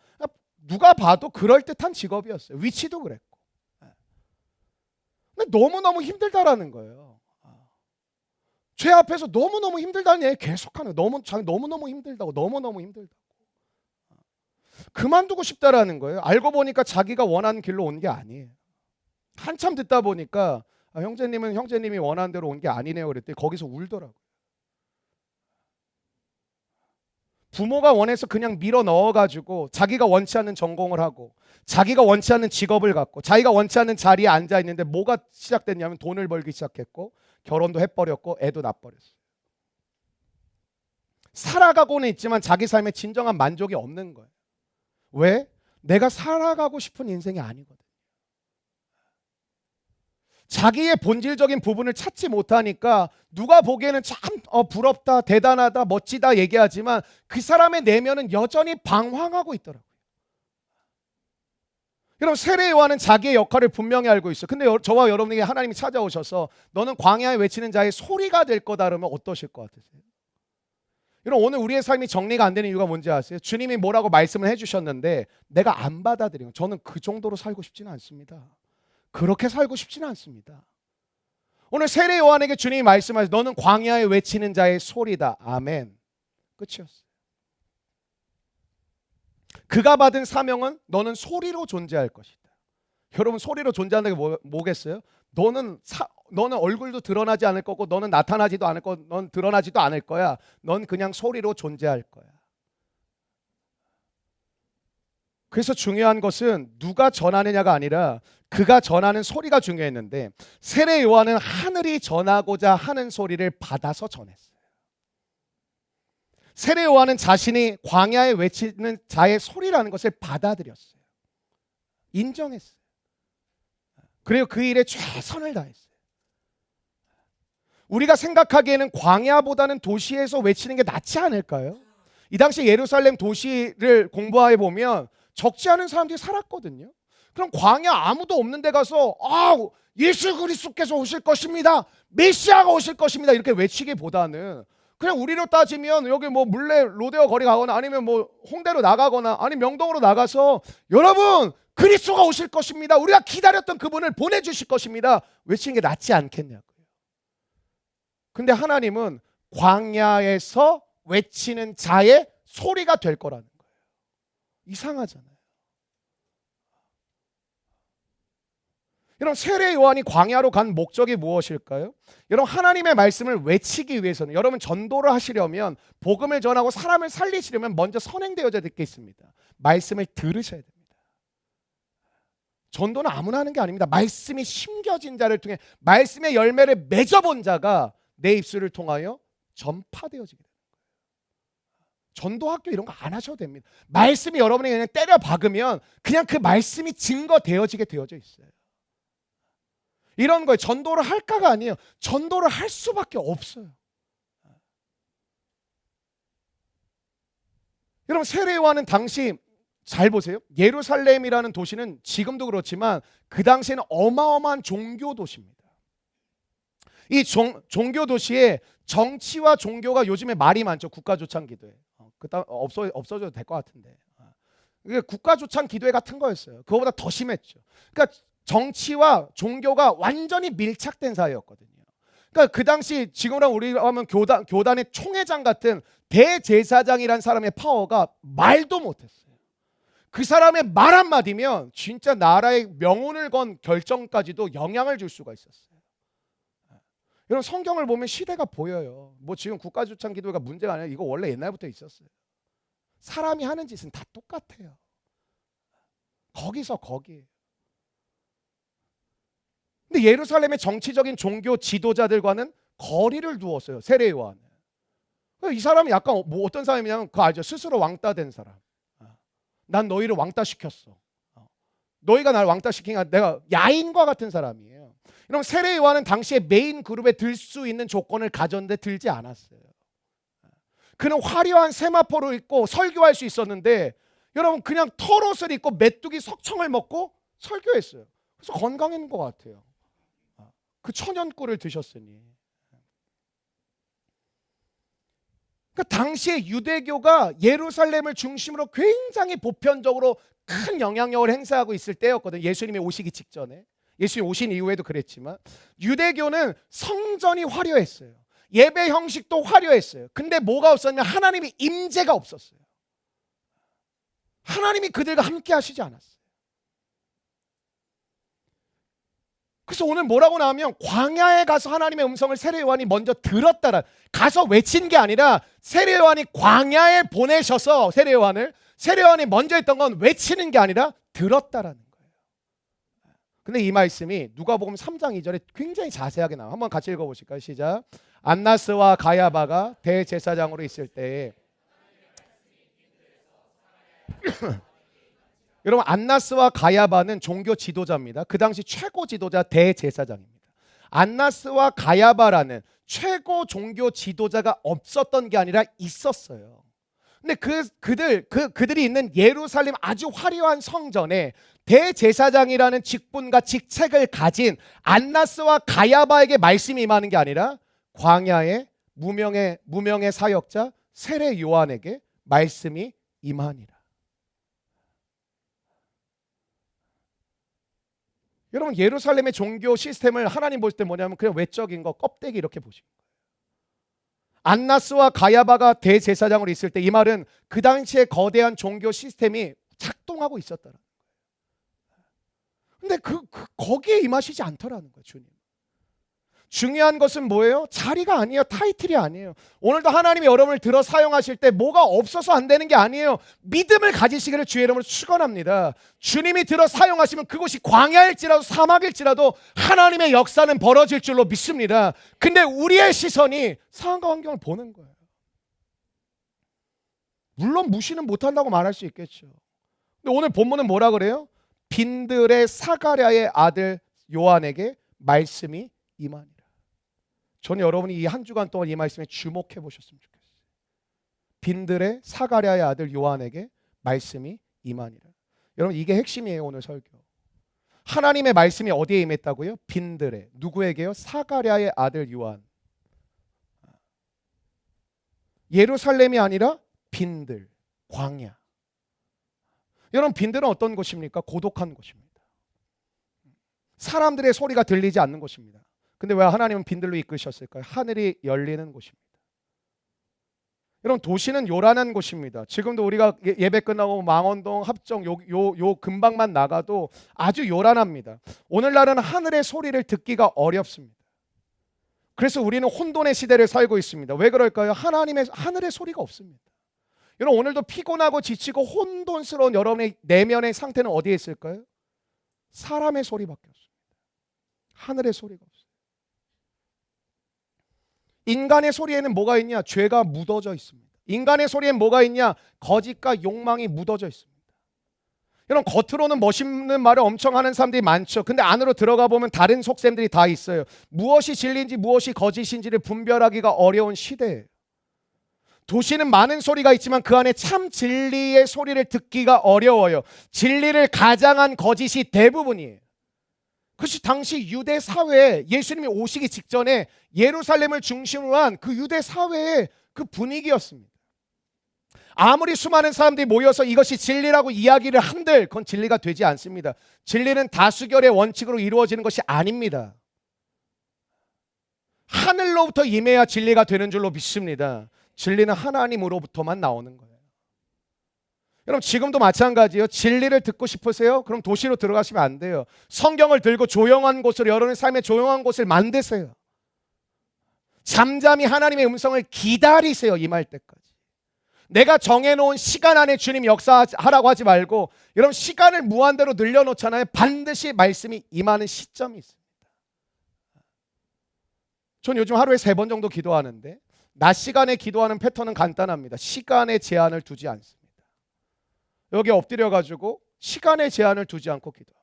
누가 봐도 그럴듯한 직업이었어요. 위치도 그랬고. 근데 너무너무 힘들다라는 거예요. 제 앞에서 너무너무 힘들다는 얘기 계속하는 거예요. 너무너무 힘들다고 너무너무 힘들다고. 그만두고 싶다라는 거예요. 알고 보니까 자기가 원하는 길로 온 게 아니에요. 한참 듣다 보니까 형제님은 형제님이 원하는 대로 온 게 아니네요 그랬더니 거기서 울더라고요. 부모가 원해서 그냥 밀어 넣어가지고 자기가 원치 않는 전공을 하고 자기가 원치 않는 직업을 갖고 자기가 원치 않는 자리에 앉아 있는데 뭐가 시작됐냐면 돈을 벌기 시작했고 결혼도 해버렸고 애도 낳아버렸어요. 살아가고는 있지만 자기 삶에 진정한 만족이 없는 거예요. 왜? 내가 살아가고 싶은 인생이 아니거든. 자기의 본질적인 부분을 찾지 못하니까 누가 보기에는 참 부럽다, 대단하다, 멋지다 얘기하지만 그 사람의 내면은 여전히 방황하고 있더라고요. 여러분 세례 요한은 자기의 역할을 분명히 알고 있어요. 근데 저와 여러분에게 하나님이 찾아오셔서 너는 광야에 외치는 자의 소리가 될 거다 그러면 어떠실 것 같으세요? 여러분 오늘 우리의 삶이 정리가 안 되는 이유가 뭔지 아세요? 주님이 뭐라고 말씀을 해주셨는데 내가 안 받아들이는 저는 그 정도로 살고 싶지는 않습니다. 그렇게 살고 싶지는 않습니다. 오늘 세례 요한에게 주님이 말씀하셔서 너는 광야에 외치는 자의 소리다. 아멘. 끝이었어요. 그가 받은 사명은 너는 소리로 존재할 것이다. 여러분 소리로 존재하는 게 뭐겠어요? 너는 얼굴도 드러나지 않을 거고 너는 나타나지도 않을 거고 넌 드러나지도 않을 거야. 넌 그냥 소리로 존재할 거야. 그래서 중요한 것은 누가 전하느냐가 아니라 그가 전하는 소리가 중요했는데 세례 요한은 하늘이 전하고자 하는 소리를 받아서 전했어요. 세례 요한은 자신이 광야에 외치는 자의 소리라는 것을 받아들였어요. 인정했어요. 그리고 그 일에 최선을 다했어요. 우리가 생각하기에는 광야보다는 도시에서 외치는 게 낫지 않을까요? 이 당시 예루살렘 도시를 공부해 보면 적지 않은 사람들이 살았거든요. 그럼 광야 아무도 없는 데 가서 예수 그리스도께서 오실 것입니다. 메시아가 오실 것입니다. 이렇게 외치기보다는 그냥 우리로 따지면 여기 뭐 물레 로데오 거리 가거나 아니면 뭐 홍대로 나가거나 아니면 명동으로 나가서 여러분 그리스도가 오실 것입니다. 우리가 기다렸던 그분을 보내주실 것입니다. 외치는 게 낫지 않겠냐고요. 근데 하나님은 광야에서 외치는 자의 소리가 될 거라는 거예요. 이상하잖아요. 여러분 세례 요한이 광야로 간 목적이 무엇일까요? 여러분 하나님의 말씀을 외치기 위해서는 여러분 전도를 하시려면 복음을 전하고 사람을 살리시려면 먼저 선행되어져야 될 게 있습니다. 말씀을 들으셔야 됩니다. 전도는 아무나 하는 게 아닙니다. 말씀이 심겨진 자를 통해 말씀의 열매를 맺어본 자가 내 입술을 통하여 전파되어지게 됩니다. 전도학교 이런 거 안 하셔도 됩니다. 말씀이 여러분에게 그냥 때려 박으면 그냥 그 말씀이 증거되어지게 되어져 있어요. 이런 거에 전도를 할까가 아니에요. 전도를 할 수밖에 없어요. 여러분 세례 요한은 당시 잘 보세요. 예루살렘이라는 도시는 지금도 그렇지만 그 당시에는 어마어마한 종교 도시입니다. 이 종교 도시에 정치와 종교가 요즘에 말이 많죠. 국가조찬 기도회. 그다음 없어져도 될 것 같은데. 이게 국가조찬 기도회 같은 거였어요. 그거보다 더 심했죠. 그러니까 정치와 종교가 완전히 밀착된 사이였거든요. 그러니까 그 당시 지금으로 우리가 하면 교단의 총회장 같은 대제사장이란 사람의 파워가 말도 못했어요. 그 사람의 말 한마디면 진짜 나라의 명운을 건 결정까지도 영향을 줄 수가 있었어요. 여러분 성경을 보면 시대가 보여요. 뭐 지금 국가조찬 기도회가 문제가 아니라 이거 원래 옛날부터 있었어요. 사람이 하는 짓은 다 똑같아요. 거기서 거기. 근데 예루살렘의 정치적인 종교 지도자들과는 거리를 두었어요. 세례 요한은. 이 사람이 약간 뭐 어떤 사람이냐면 그거 알죠? 스스로 왕따 된 사람. 난 너희를 왕따 시켰어. 너희가 날 왕따 시킨 내가 야인과 같은 사람이에요. 여러분 세례 요한은 당시에 메인 그룹에 들 수 있는 조건을 가졌는데 들지 않았어요. 그는 화려한 세마포를 입고 설교할 수 있었는데 여러분 그냥 털옷을 입고 메뚜기 석청을 먹고 설교했어요. 그래서 건강한 것 같아요. 그 천연꿀을 드셨으니. 그러니까 당시에 유대교가 예루살렘을 중심으로 굉장히 보편적으로 큰 영향력을 행사하고 있을 때였거든요. 예수님이 오시기 직전에. 예수님 오신 이후에도 그랬지만 유대교는 성전이 화려했어요. 예배 형식도 화려했어요. 근데 뭐가 없었냐면 하나님의 임재가 없었어요. 하나님이 그들과 함께 하시지 않았어요. 그래서 오늘 뭐라고 나오면 광야에 가서 하나님의 음성을 세례 요한이 먼저 들었다라, 가서 외친 게 아니라 세례 요한이 광야에 보내셔서 세례 요한이 먼저 했던 건 외치는 게 아니라 들었다라는 거예요. 근데 이 말씀이 누가복음 3장 2절에 굉장히 자세하게 나와요. 한번 같이 읽어보실까요? 시작. 안나스와 가야바가 대제사장으로 있을 때에 여러분 안나스와 가야바는 종교 지도자입니다. 그 당시 최고 지도자 대제사장입니다. 안나스와 가야바라는 최고 종교 지도자가 없었던 게 아니라 있었어요. 근데 그들이 있는 예루살렘 아주 화려한 성전에 대제사장이라는 직분과 직책을 가진 안나스와 가야바에게 말씀이 임하는 게 아니라 광야의 무명의 사역자 세례 요한에게 말씀이 임하니라. 여러분 예루살렘의 종교 시스템을 하나님 볼 때 뭐냐면 그냥 외적인 거 껍데기 이렇게 보시는 거예요. 안나스와 가야바가 대제사장으로 있을 때 이 말은 그 당시에 거대한 종교 시스템이 작동하고 있었다는 거예요. 근데 거기에 임하시지 않더라는 거예요. 주님. 중요한 것은 뭐예요? 자리가 아니에요. 타이틀이 아니에요. 오늘도 하나님이 여러분을 들어 사용하실 때 뭐가 없어서 안 되는 게 아니에요. 믿음을 가지시기를 주의 이름으로 축원합니다. 주님이 들어 사용하시면 그곳이 광야일지라도 사막일지라도 하나님의 역사는 벌어질 줄로 믿습니다. 근데 우리의 시선이 상황과 환경을 보는 거예요. 물론 무시는 못한다고 말할 수 있겠죠. 근데 오늘 본문은 뭐라 그래요? 빈들의 사가랴의 아들 요한에게 말씀이 임하니라. 저는 여러분이 이 한 주간 동안 이 말씀에 주목해 보셨으면 좋겠어요. 빈들의 사가랴의 아들 요한에게 말씀이 임하니라. 여러분 이게 핵심이에요. 오늘 설교. 하나님의 말씀이 어디에 임했다고요? 빈들의. 누구에게요? 사가랴의 아들 요한. 예루살렘이 아니라 빈들, 광야. 여러분 빈들은 어떤 곳입니까? 고독한 곳입니다. 사람들의 소리가 들리지 않는 곳입니다. 근데 왜 하나님은 빈들로 이끄셨을까요? 하늘이 열리는 곳입니다. 여러분 도시는 요란한 곳입니다. 지금도 우리가 예배 끝나고 망원동, 합정 요 근방만 나가도 아주 요란합니다. 오늘날은 하늘의 소리를 듣기가 어렵습니다. 그래서 우리는 혼돈의 시대를 살고 있습니다. 왜 그럴까요? 하늘의 소리가 없습니다. 여러분 오늘도 피곤하고 지치고 혼돈스러운 여러분의 내면의 상태는 어디에 있을까요? 사람의 소리밖에 없습니다. 하늘의 소리가 없어요. 인간의 소리에는 뭐가 있냐? 죄가 묻어져 있습니다. 인간의 소리엔 뭐가 있냐? 거짓과 욕망이 묻어져 있습니다. 여러분 겉으로는 멋있는 말을 엄청 하는 사람들이 많죠. 근데 안으로 들어가 보면 다른 속셈들이 다 있어요. 무엇이 진리인지 무엇이 거짓인지를 분별하기가 어려운 시대예요. 도시는 많은 소리가 있지만 그 안에 참 진리의 소리를 듣기가 어려워요. 진리를 가장한 거짓이 대부분이에요. 그것이 당시 유대 사회에 예수님이 오시기 직전에 예루살렘을 중심으로 한 그 유대 사회의 그 분위기였습니다. 아무리 수많은 사람들이 모여서 이것이 진리라고 이야기를 한들 그건 진리가 되지 않습니다. 진리는 다수결의 원칙으로 이루어지는 것이 아닙니다. 하늘로부터 임해야 진리가 되는 줄로 믿습니다. 진리는 하나님으로부터만 나오는 거예요. 여러분 지금도 마찬가지예요. 진리를 듣고 싶으세요? 그럼 도시로 들어가시면 안 돼요. 성경을 들고 조용한 곳으로 여러분의 삶의 조용한 곳을 만드세요. 잠잠히 하나님의 음성을 기다리세요. 임할 때까지. 내가 정해놓은 시간 안에 주님 역사하라고 하지 말고, 여러분 시간을 무한대로 늘려놓잖아요. 반드시 말씀이 임하는 시점이 있습니다. 전 요즘 하루에 3번 정도 기도하는데, 낮 시간에 기도하는 패턴은 간단합니다. 시간에 제한을 두지 않습니다. 여기 엎드려가지고 시간에 제한을 두지 않고 기도합니다.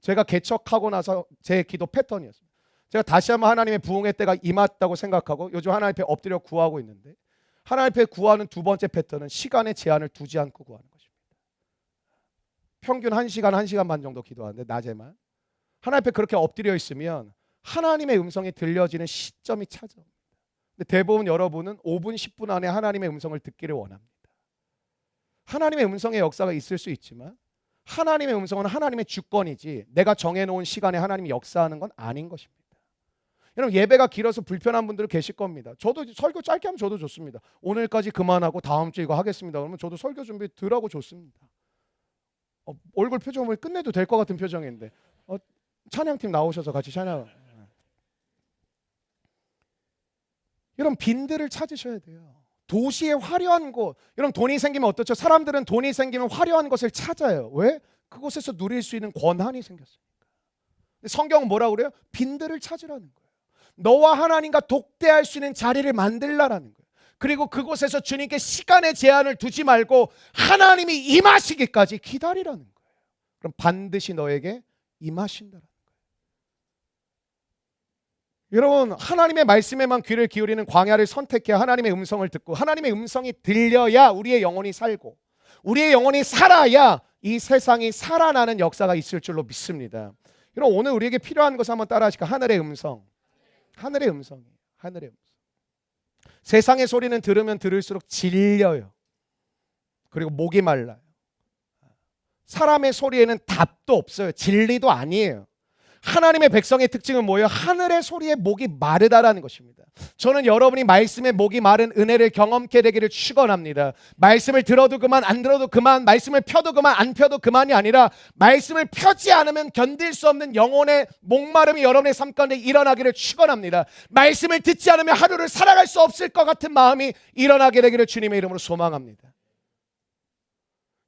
제가 개척하고 나서 제 기도 패턴이었습니다. 제가 다시 한번 하나님의 부흥의 때가 임했다고 생각하고 요즘 하나님 앞에 엎드려 구하고 있는데, 하나님 앞에 구하는 두 번째 패턴은 시간에 제한을 두지 않고 구하는 것입니다. 평균 1시간, 1시간 반 정도 기도하는데, 낮에만 하나님 앞에 그렇게 엎드려 있으면 하나님의 음성이 들려지는 시점이 찾아옵니다. 근데 대부분 여러분은 5분, 10분 안에 하나님의 음성을 듣기를 원합니다. 하나님의 음성의 역사가 있을 수 있지만 하나님의 음성은 하나님의 주권이지 내가 정해놓은 시간에 하나님이 역사하는 건 아닌 것입니다. 여러분 예배가 길어서 불편한 분들 계실 겁니다. 저도 설교 짧게 하면 저도 좋습니다. 오늘까지 그만하고 다음 주 이거 하겠습니다. 그러면 저도 설교 준비 덜 하고 좋습니다. 얼굴 표정을 끝내도 될 것 같은 표정인데 찬양팀 나오셔서 같이 찬양. 여러분 빈들을 찾으셔야 돼요. 도시의 화려한 곳. 여러분 돈이 생기면 어떻죠? 사람들은 돈이 생기면 화려한 것을 찾아요. 왜? 그곳에서 누릴 수 있는 권한이 생겼으니까. 성경은 뭐라고 그래요? 빈들을 찾으라는 거예요. 너와 하나님과 독대할 수 있는 자리를 만들라라는 거예요. 그리고 그곳에서 주님께 시간의 제한을 두지 말고 하나님이 임하시기까지 기다리라는 거예요. 그럼 반드시 너에게 임하신다라는 거예요. 여러분 하나님의 말씀에만 귀를 기울이는 광야를 선택해야 하나님의 음성을 듣고, 하나님의 음성이 들려야 우리의 영혼이 살고, 우리의 영혼이 살아야 이 세상이 살아나는 역사가 있을 줄로 믿습니다. 여러분 오늘 우리에게 필요한 것을 한번 따라 하실까? 하늘의 음성. 하늘의 음성이에요. 하늘의 음성. 세상의 소리는 들으면 들을수록 질려요. 그리고 목이 말라요. 사람의 소리에는 답도 없어요. 진리도 아니에요. 하나님의 백성의 특징은 뭐예요? 하늘의 소리에 목이 마르다라는 것입니다. 저는 여러분이 말씀에 목이 마른 은혜를 경험케 되기를 축원합니다. 말씀을 들어도 그만, 안 들어도 그만, 말씀을 펴도 그만, 안 펴도 그만이 아니라 말씀을 펴지 않으면 견딜 수 없는 영혼의 목마름이 여러분의 삶 가운데 일어나기를 축원합니다. 말씀을 듣지 않으면 하루를 살아갈 수 없을 것 같은 마음이 일어나게 되기를 주님의 이름으로 소망합니다.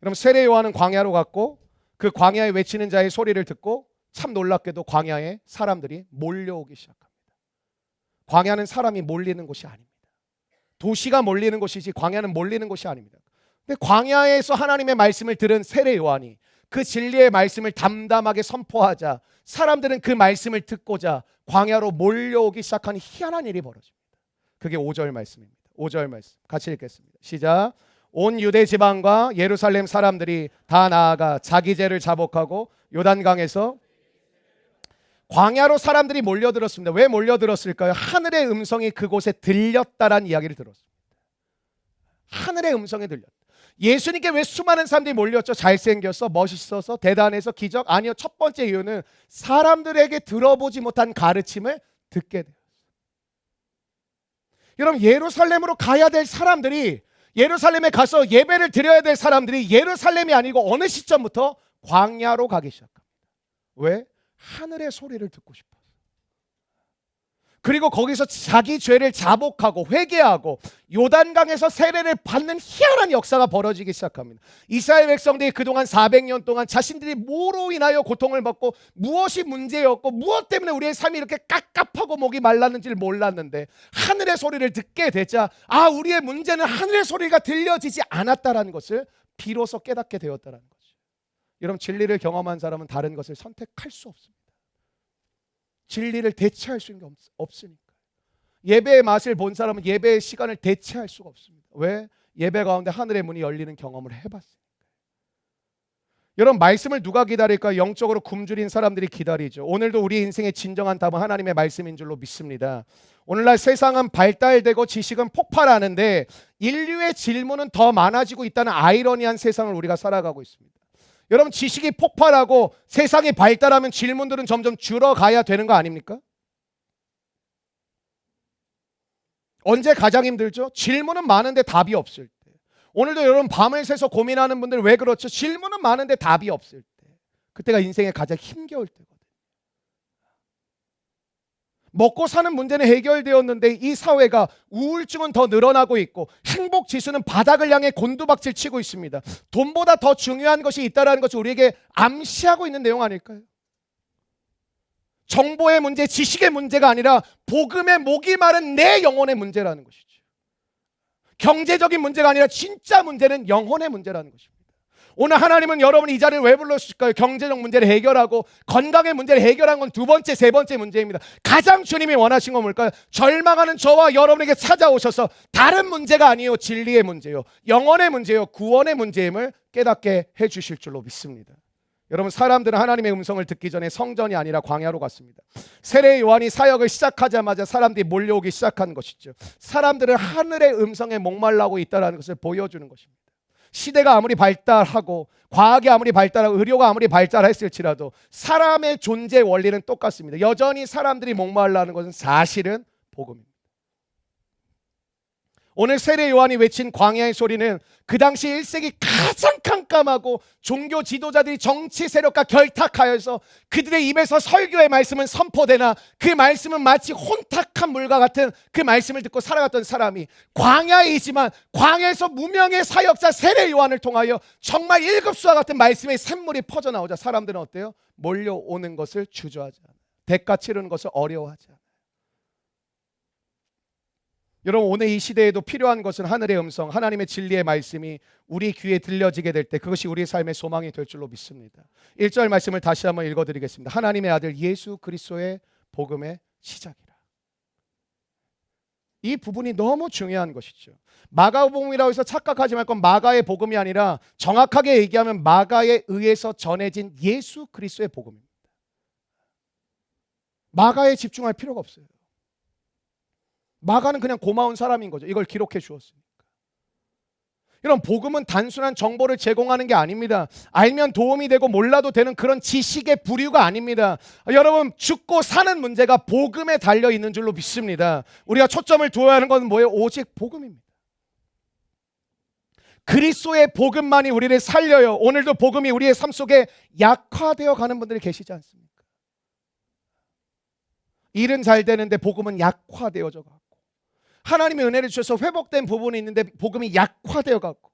그럼 세례 요한은 광야로 갔고 그 광야에 외치는 자의 소리를 듣고 참 놀랍게도 광야에 사람들이 몰려오기 시작합니다. 광야는 사람이 몰리는 곳이 아닙니다. 도시가 몰리는 곳이지 광야는 몰리는 곳이 아닙니다. 근데 광야에서 하나님의 말씀을 들은 세례 요한이 그 진리의 말씀을 담담하게 선포하자 사람들은 그 말씀을 듣고자 광야로 몰려오기 시작한 희한한 일이 벌어집니다. 그게 5절 말씀입니다. 5절 말씀 같이 읽겠습니다. 시작. 온 유대 지방과 예루살렘 사람들이 다 나아가 자기 죄를 자복하고 요단강에서 광야로 사람들이 몰려들었습니다. 왜 몰려들었을까요? 하늘의 음성이 그곳에 들렸다라는 이야기를 들었습니다. 하늘의 음성이 들렸다. 예수님께 왜 수많은 사람들이 몰렸죠? 잘생겨서, 멋있어서, 대단해서, 기적? 아니요. 첫 번째 이유는 사람들에게 들어보지 못한 가르침을 듣게 되었어요. 여러분 예루살렘으로 가야 될 사람들이, 예루살렘에 가서 예배를 드려야 될 사람들이 예루살렘이 아니고 어느 시점부터 광야로 가기 시작합니다. 왜? 하늘의 소리를 듣고 싶어서. 그리고 거기서 자기 죄를 자복하고 회개하고 요단강에서 세례를 받는 희한한 역사가 벌어지기 시작합니다. 이스라엘 백성들이 그동안 400년 동안 자신들이 뭐로 인하여 고통을 받고 무엇이 문제였고 무엇 때문에 우리의 삶이 이렇게 깝깝하고 목이 말랐는지를 몰랐는데 하늘의 소리를 듣게 되자 우리의 문제는 하늘의 소리가 들려지지 않았다라는 것을 비로소 깨닫게 되었다라는 거죠. 여러분 진리를 경험한 사람은 다른 것을 선택할 수 없습니다. 진리를 대체할 수 있는 게 없으니까. 예배의 맛을 본 사람은 예배의 시간을 대체할 수가 없습니다. 왜? 예배 가운데 하늘의 문이 열리는 경험을 해봤으니까. 여러분 말씀을 누가 기다릴까요? 영적으로 굶주린 사람들이 기다리죠. 오늘도 우리 인생의 진정한 답은 하나님의 말씀인 줄로 믿습니다. 오늘날 세상은 발달되고 지식은 폭발하는데 인류의 질문은 더 많아지고 있다는 아이러니한 세상을 우리가 살아가고 있습니다. 여러분 지식이 폭발하고 세상이 발달하면 질문들은 점점 줄어가야 되는 거 아닙니까? 언제 가장 힘들죠? 질문은 많은데 답이 없을 때. 오늘도 여러분 밤을 새서 고민하는 분들 왜 그렇죠? 질문은 많은데 답이 없을 때. 그때가 인생의 가장 힘겨울 때거든요. 먹고 사는 문제는 해결되었는데 이 사회가 우울증은 더 늘어나고 있고 행복 지수는 바닥을 향해 곤두박질 치고 있습니다. 돈보다 더 중요한 것이 있다는 것을 우리에게 암시하고 있는 내용 아닐까요? 정보의 문제, 지식의 문제가 아니라 복음의 목이 마른 내 영혼의 문제라는 것이죠. 경제적인 문제가 아니라 진짜 문제는 영혼의 문제라는 것입니다. 오늘 하나님은 여러분이 이 자리를 왜 불러주실까요? 경제적 문제를 해결하고 건강의 문제를 해결한 건 두 번째, 세 번째 문제입니다. 가장 주님이 원하신 건 뭘까요? 절망하는 저와 여러분에게 찾아오셔서 다른 문제가 아니요, 진리의 문제요, 영혼의 문제요, 구원의 문제임을 깨닫게 해주실 줄로 믿습니다. 여러분, 사람들은 하나님의 음성을 듣기 전에 성전이 아니라 광야로 갔습니다. 세례 요한이 사역을 시작하자마자 사람들이 몰려오기 시작한 것이죠. 사람들은 하늘의 음성에 목말라고 있다는 것을 보여주는 것입니다. 시대가 아무리 발달하고 과학이 아무리 발달하고 의료가 아무리 발달했을지라도 사람의 존재 원리는 똑같습니다. 여전히 사람들이 목말라는 것은 사실은 복음입니다. 오늘 세례 요한이 외친 광야의 소리는 그 당시 1세기 가장 깜깜하고 종교 지도자들이 정치 세력과 결탁하여서 그들의 입에서 설교의 말씀은 선포되나 그 말씀은 마치 혼탁한 물과 같은 그 말씀을 듣고 살아갔던 사람이 광야이지만 광야에서 무명의 사역자 세례 요한을 통하여 정말 일급수와 같은 말씀의 샘물이 퍼져나오자 사람들은 어때요? 몰려오는 것을 주저하지 않아요. 대가 치르는 것을 어려워하지 않아요. 여러분, 오늘 이 시대에도 필요한 것은 하늘의 음성, 하나님의 진리의 말씀이 우리 귀에 들려지게 될 때 그것이 우리의 삶의 소망이 될 줄로 믿습니다. 1절 말씀을 다시 한번 읽어드리겠습니다. 하나님의 아들 예수 그리스도의 복음의 시작이라. 이 부분이 너무 중요한 것이죠. 마가복음이라고 해서 착각하지 말고 마가의 복음이 아니라 정확하게 얘기하면 마가에 의해서 전해진 예수 그리스도의 복음입니다. 마가에 집중할 필요가 없어요. 마가는 그냥 고마운 사람인 거죠. 이걸 기록해 주었으니까. 이런 복음은 단순한 정보를 제공하는 게 아닙니다. 알면 도움이 되고 몰라도 되는 그런 지식의 부류가 아닙니다. 여러분, 죽고 사는 문제가 복음에 달려 있는 줄로 믿습니다. 우리가 초점을 두어야 하는 건 뭐예요? 오직 복음입니다. 그리스도의 복음만이 우리를 살려요. 오늘도 복음이 우리의 삶 속에 약화되어 가는 분들이 계시지 않습니까? 일은 잘 되는데 복음은 약화되어져 가고, 하나님의 은혜를 주셔서 회복된 부분이 있는데 복음이 약화되어 가고,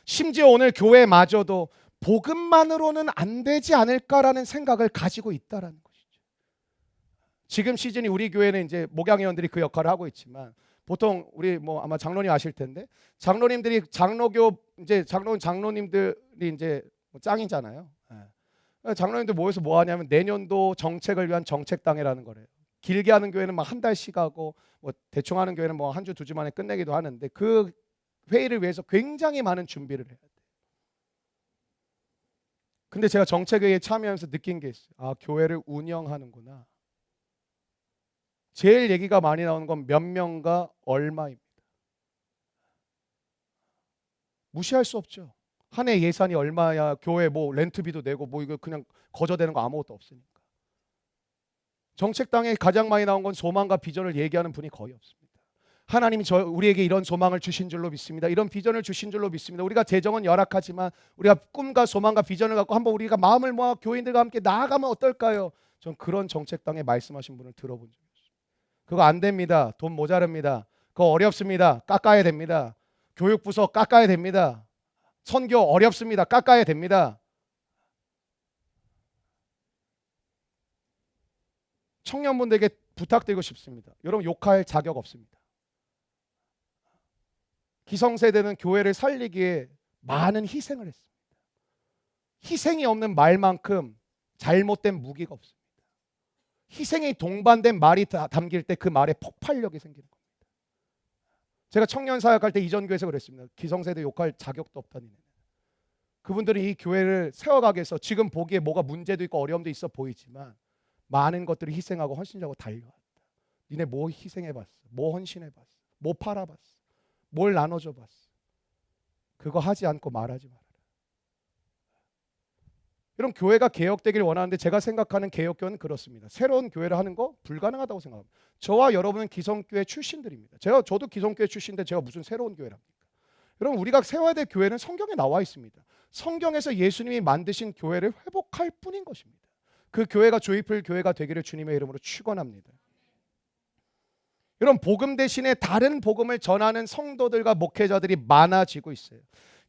심지어 오늘 교회마저도 복음만으로는 안 되지 않을까라는 생각을 가지고 있다라는 것이죠. 지금 시즌이 우리 교회는 이제 목양회원들이 그 역할을 하고 있지만, 보통 우리 아마 장로님 아실 텐데 장로님들이 장로교 이제 장로님들이 이제 짱이잖아요. 장로님들 모여서 뭐 하냐면 내년도 정책을 위한 정책당회라는 거래요. 길게 하는 교회는 막 한 달씩 하고 대충 하는 교회는 한 주 두 주 만에 끝내기도 하는데 그 회의를 위해서 굉장히 많은 준비를 해야 돼요. 근데 제가 정책회의에 참여하면서 느낀 게 있어요. 아, 교회를 운영하는구나. 제일 얘기가 많이 나오는 건 몇 명과 얼마입니다. 무시할 수 없죠. 한 해 예산이 얼마야, 교회 렌트비도 내고 이거 그냥 거저되는 거 아무것도 없으니까. 정책당에 가장 많이 나온 건 소망과 비전을 얘기하는 분이 거의 없습니다. 하나님이 우리에게 이런 소망을 주신 줄로 믿습니다. 이런 비전을 주신 줄로 믿습니다. 우리가 재정은 열악하지만 우리가 꿈과 소망과 비전을 갖고 한번 우리가 마음을 모아 교인들과 함께 나아가면 어떨까요? 전 그런 정책당에 말씀하신 분을 들어본 적이 없어요. 그거 안 됩니다. 돈 모자릅니다. 그거 어렵습니다. 깎아야 됩니다. 교육부서 깎아야 됩니다. 선교 어렵습니다. 깎아야 됩니다. 청년분들에게 부탁드리고 싶습니다. 여러분, 욕할 자격 없습니다. 기성세대는 교회를 살리기에 많은 희생을 했습니다. 희생이 없는 말만큼 잘못된 무기가 없습니다. 희생이 동반된 말이 담길 때 그 말에 폭발력이 생기는 겁니다. 제가 청년 사역할 때 이전교회에서 그랬습니다. 기성세대 욕할 자격도 없다니. 그분들이 이 교회를 세워가기 위해서 지금 보기에 뭐가 문제도 있고 어려움도 있어 보이지만 많은 것들을 희생하고 헌신하고 달려왔다. 니네 뭐 희생해봤어? 뭐 헌신해봤어? 뭐 팔아봤어? 뭘 나눠줘봤어? 그거 하지 않고 말하지 말아라. 이런 교회가 개혁되길 원하는데 제가 생각하는 개혁교회는 그렇습니다. 새로운 교회를 하는 거 불가능하다고 생각합니다. 저와 여러분은 기성교회 출신들입니다. 저도 기성교회 출신인데 제가 무슨 새로운 교회랍니까? 여러분, 우리가 세워야 될 교회는 성경에 나와 있습니다. 성경에서 예수님이 만드신 교회를 회복할 뿐인 것입니다. 그 교회가 조이풀 교회가 되기를 주님의 이름으로 축원합니다. 이런 복음 대신에 다른 복음을 전하는 성도들과 목회자들이 많아지고 있어요.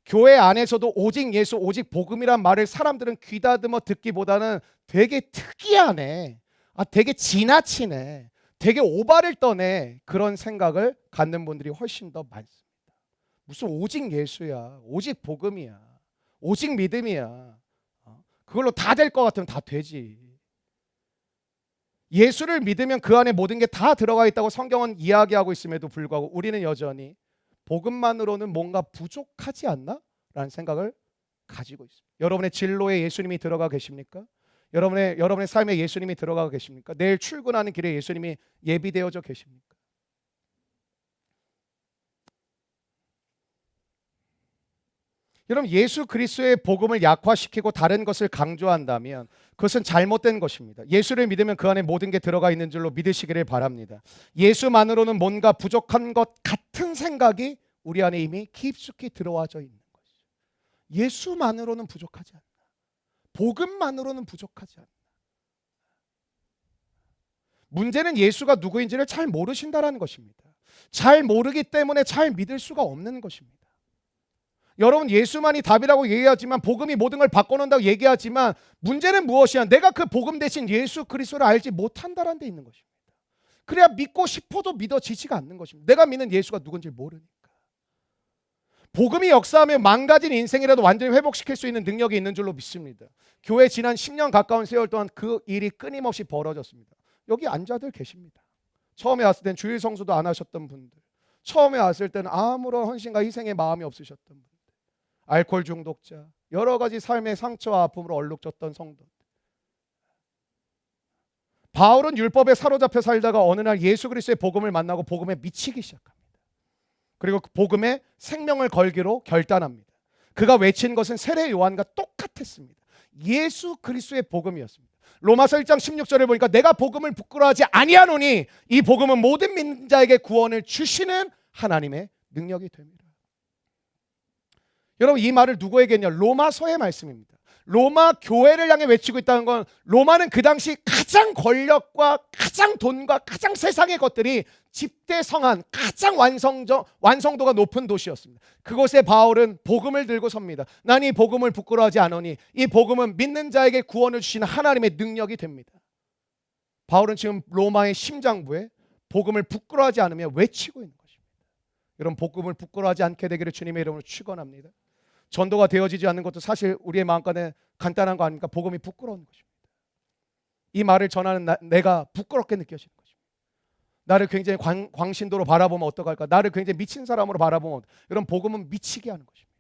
교회 안에서도 오직 예수, 오직 복음이란 말을 사람들은 귀다듬어 듣기보다는 되게 특이하네, 되게 지나치네, 되게 오바를 떠네, 그런 생각을 갖는 분들이 훨씬 더 많습니다. 무슨 오직 예수야, 오직 복음이야, 오직 믿음이야, 그걸로 다 될 것 같으면 다 되지. 예수를 믿으면 그 안에 모든 게 다 들어가 있다고 성경은 이야기하고 있음에도 불구하고 우리는 여전히 복음만으로는 뭔가 부족하지 않나? 라는 생각을 가지고 있습니다. 여러분의 진로에 예수님이 들어가 계십니까? 여러분의 삶에 예수님이 들어가 계십니까? 내일 출근하는 길에 예수님이 예비되어져 계십니까? 여러분, 예수 그리스도의 복음을 약화시키고 다른 것을 강조한다면 그것은 잘못된 것입니다. 예수를 믿으면 그 안에 모든 게 들어가 있는 줄로 믿으시기를 바랍니다. 예수만으로는 뭔가 부족한 것 같은 생각이 우리 안에 이미 깊숙이 들어와져 있는 것이죠. 예수만으로는 부족하지 않나. 복음만으로는 부족하지 않나. 문제는 예수가 누구인지를 잘 모르신다는 것입니다. 잘 모르기 때문에 잘 믿을 수가 없는 것입니다. 여러분, 예수만이 답이라고 얘기하지만, 복음이 모든 걸 바꿔놓는다고 얘기하지만, 문제는 무엇이야? 내가 그 복음 대신 예수 그리스도를 알지 못한다는 데 있는 것입니다. 그래야 믿고 싶어도 믿어지지가 않는 것입니다. 내가 믿는 예수가 누군지 모르니까. 복음이 역사하며 망가진 인생이라도 완전히 회복시킬 수 있는 능력이 있는 줄로 믿습니다. 교회 지난 10년 가까운 세월 동안 그 일이 끊임없이 벌어졌습니다. 여기 앉아들 계십니다. 처음에 왔을 땐 주일 성수도 안 하셨던 분들, 처음에 왔을 때는 아무런 헌신과 희생의 마음이 없으셨던 분들, 알코올 중독자, 여러 가지 삶의 상처와 아픔으로 얼룩졌던 성도. 바울은 율법에 사로잡혀 살다가 어느 날 예수 그리스도의 복음을 만나고 복음에 미치기 시작합니다. 그리고 그 복음에 생명을 걸기로 결단합니다. 그가 외친 것은 세례 요한과 똑같았습니다. 예수 그리스도의 복음이었습니다. 로마서 1장 16절을 보니까 내가 복음을 부끄러워하지 아니하노니 이 복음은 모든 믿는 자에게 구원을 주시는 하나님의 능력이 됩니다. 여러분, 이 말을 누구에게 했냐? 로마서의 말씀입니다. 로마 교회를 향해 외치고 있다는 건, 로마는 그 당시 가장 권력과 가장 돈과 가장 세상의 것들이 집대성한 가장 완성도가 높은 도시였습니다. 그곳에 바울은 복음을 들고 섭니다. 난 이 복음을 부끄러워하지 않으니 이 복음은 믿는 자에게 구원을 주시는 하나님의 능력이 됩니다. 바울은 지금 로마의 심장부에 복음을 부끄러워하지 않으며 외치고 있는 것입니다. 여러분, 복음을 부끄러워하지 않게 되기를 주님의 이름으로 축원합니다. 전도가 되어지지 않는 것도 사실 우리의 마음간에 간단한 거 아닙니까? 복음이 부끄러운 것입니다. 이 말을 전하는 내가 부끄럽게 느껴지는 것입니다. 나를 굉장히 광신도로 바라보면 어떡할까? 나를 굉장히 미친 사람으로 바라보면, 여러분, 복음은 미치게 하는 것입니다.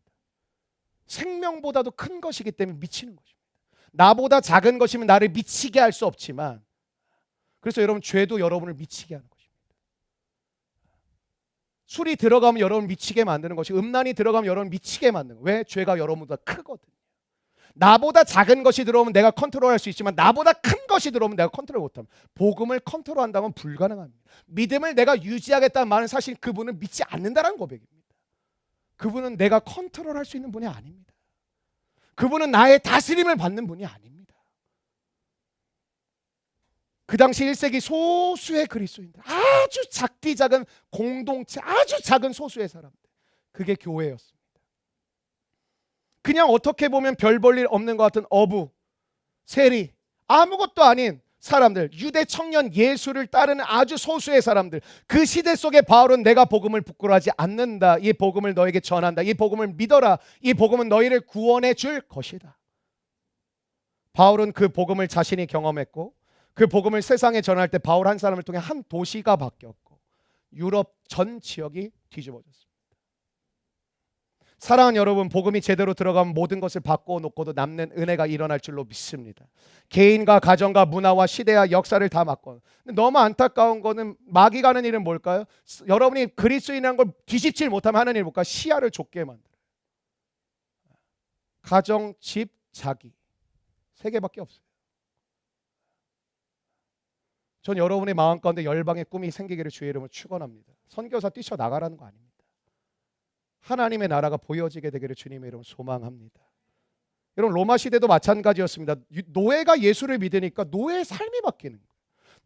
생명보다도 큰 것이기 때문에 미치는 것입니다. 나보다 작은 것이면 나를 미치게 할 수 없지만, 그래서 여러분, 죄도 여러분을 미치게 하는 것입니다. 술이 들어가면 여러분 미치게 만드는 것이, 음란이 들어가면 여러분 미치게 만드는 거예요. 왜? 죄가 여러분보다 크거든요. 나보다 작은 것이 들어오면 내가 컨트롤할 수 있지만 나보다 큰 것이 들어오면 내가 컨트롤 못합니다. 복음을 컨트롤한다면 불가능합니다. 믿음을 내가 유지하겠다는 말은 사실 그분은 믿지 않는다는 고백입니다. 그분은 내가 컨트롤할 수 있는 분이 아닙니다. 그분은 나의 다스림을 받는 분이 아닙니다. 그 당시 1세기 소수의 그리스도인들, 아주 작디 작은 공동체, 아주 작은 소수의 사람들, 그게 교회였습니다. 그냥 어떻게 보면 별 볼 일 없는 것 같은 어부, 세리, 아무것도 아닌 사람들, 유대 청년 예수를 따르는 아주 소수의 사람들, 그 시대 속에 바울은 내가 복음을 부끄러워하지 않는다, 이 복음을 너에게 전한다, 이 복음을 믿어라, 이 복음은 너희를 구원해 줄 것이다. 바울은 그 복음을 자신이 경험했고, 그 복음을 세상에 전할 때 바울 한 사람을 통해 한 도시가 바뀌었고 유럽 전 지역이 뒤집어졌습니다. 사랑하는 여러분, 복음이 제대로 들어가면 모든 것을 바꿔놓고도 남는 은혜가 일어날 줄로 믿습니다. 개인과 가정과 문화와 시대와 역사를 다 바꿔. 너무 안타까운 거는, 마귀가 하는 일은 뭘까요? 여러분이 그리스도인이라는 걸 뒤집질 못하면 하는 일이 뭘까요? 시야를 좁게 만들어요. 가정, 집, 자기, 세 개밖에 없어요. 전 여러분의 마음 가운데 열방의 꿈이 생기기를 주의 이름으로 축원합니다. 선교사 뛰쳐나가라는 거 아닙니다. 하나님의 나라가 보여지게 되기를 주님의 이름으로 소망합니다. 여러분, 로마 시대도 마찬가지였습니다. 노예가 예수를 믿으니까 노예의 삶이 바뀌는 거예요.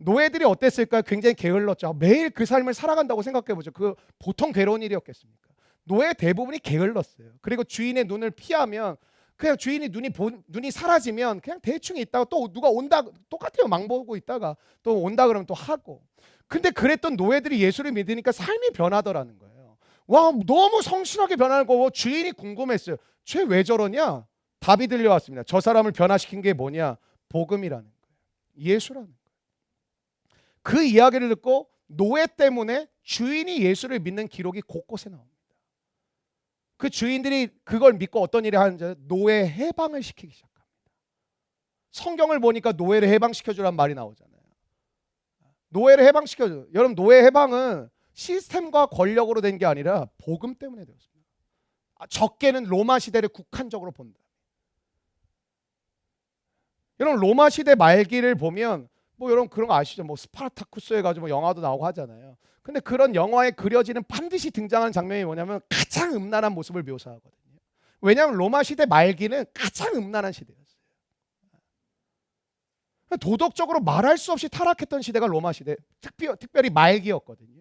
노예들이 어땠을까요? 굉장히 게을렀죠. 매일 그 삶을 살아간다고 생각해보죠. 그 보통 괴로운 일이었겠습니까? 노예 대부분이 게을렀어요. 그리고 주인의 눈을 피하면 그냥 주인이 눈이 사라지면 그냥 대충 있다가 또 누가 온다 똑같아요. 망보고 있다가 또 온다 그러면 또 하고. 근데 그랬던 노예들이 예수를 믿으니까 삶이 변하더라는 거예요. 와, 너무 성실하게 변하는 거고 주인이 궁금했어요. 쟤 왜 저러냐? 답이 들려왔습니다. 저 사람을 변화시킨 게 뭐냐? 복음이라는 거예요. 예수라는 거예요. 그 이야기를 듣고 노예 때문에 주인이 예수를 믿는 기록이 곳곳에 나옵니다. 그 주인들이 그걸 믿고 어떤 일을 하는지 노예 해방을 시키기 시작합니다. 성경을 보니까 노예를 해방시켜주란 말이 나오잖아요. 노예를 해방시켜줘. 여러분, 노예 해방은 시스템과 권력으로 된 게 아니라 복음 때문에 되었습니다. 적게는 로마 시대를 국한적으로 본다. 여러분, 로마 시대 말기를 보면 뭐 여러분 그런 거 아시죠? 뭐 스파르타쿠스 해가지고 뭐 영화도 나오고 하잖아요. 근데 그런 영화에 그려지는 반드시 등장하는 장면이 뭐냐면 가장 음란한 모습을 묘사하거든요. 왜냐하면 로마 시대 말기는 가장 음란한 시대였어요. 도덕적으로 말할 수 없이 타락했던 시대가 로마 시대, 특별히 말기였거든요.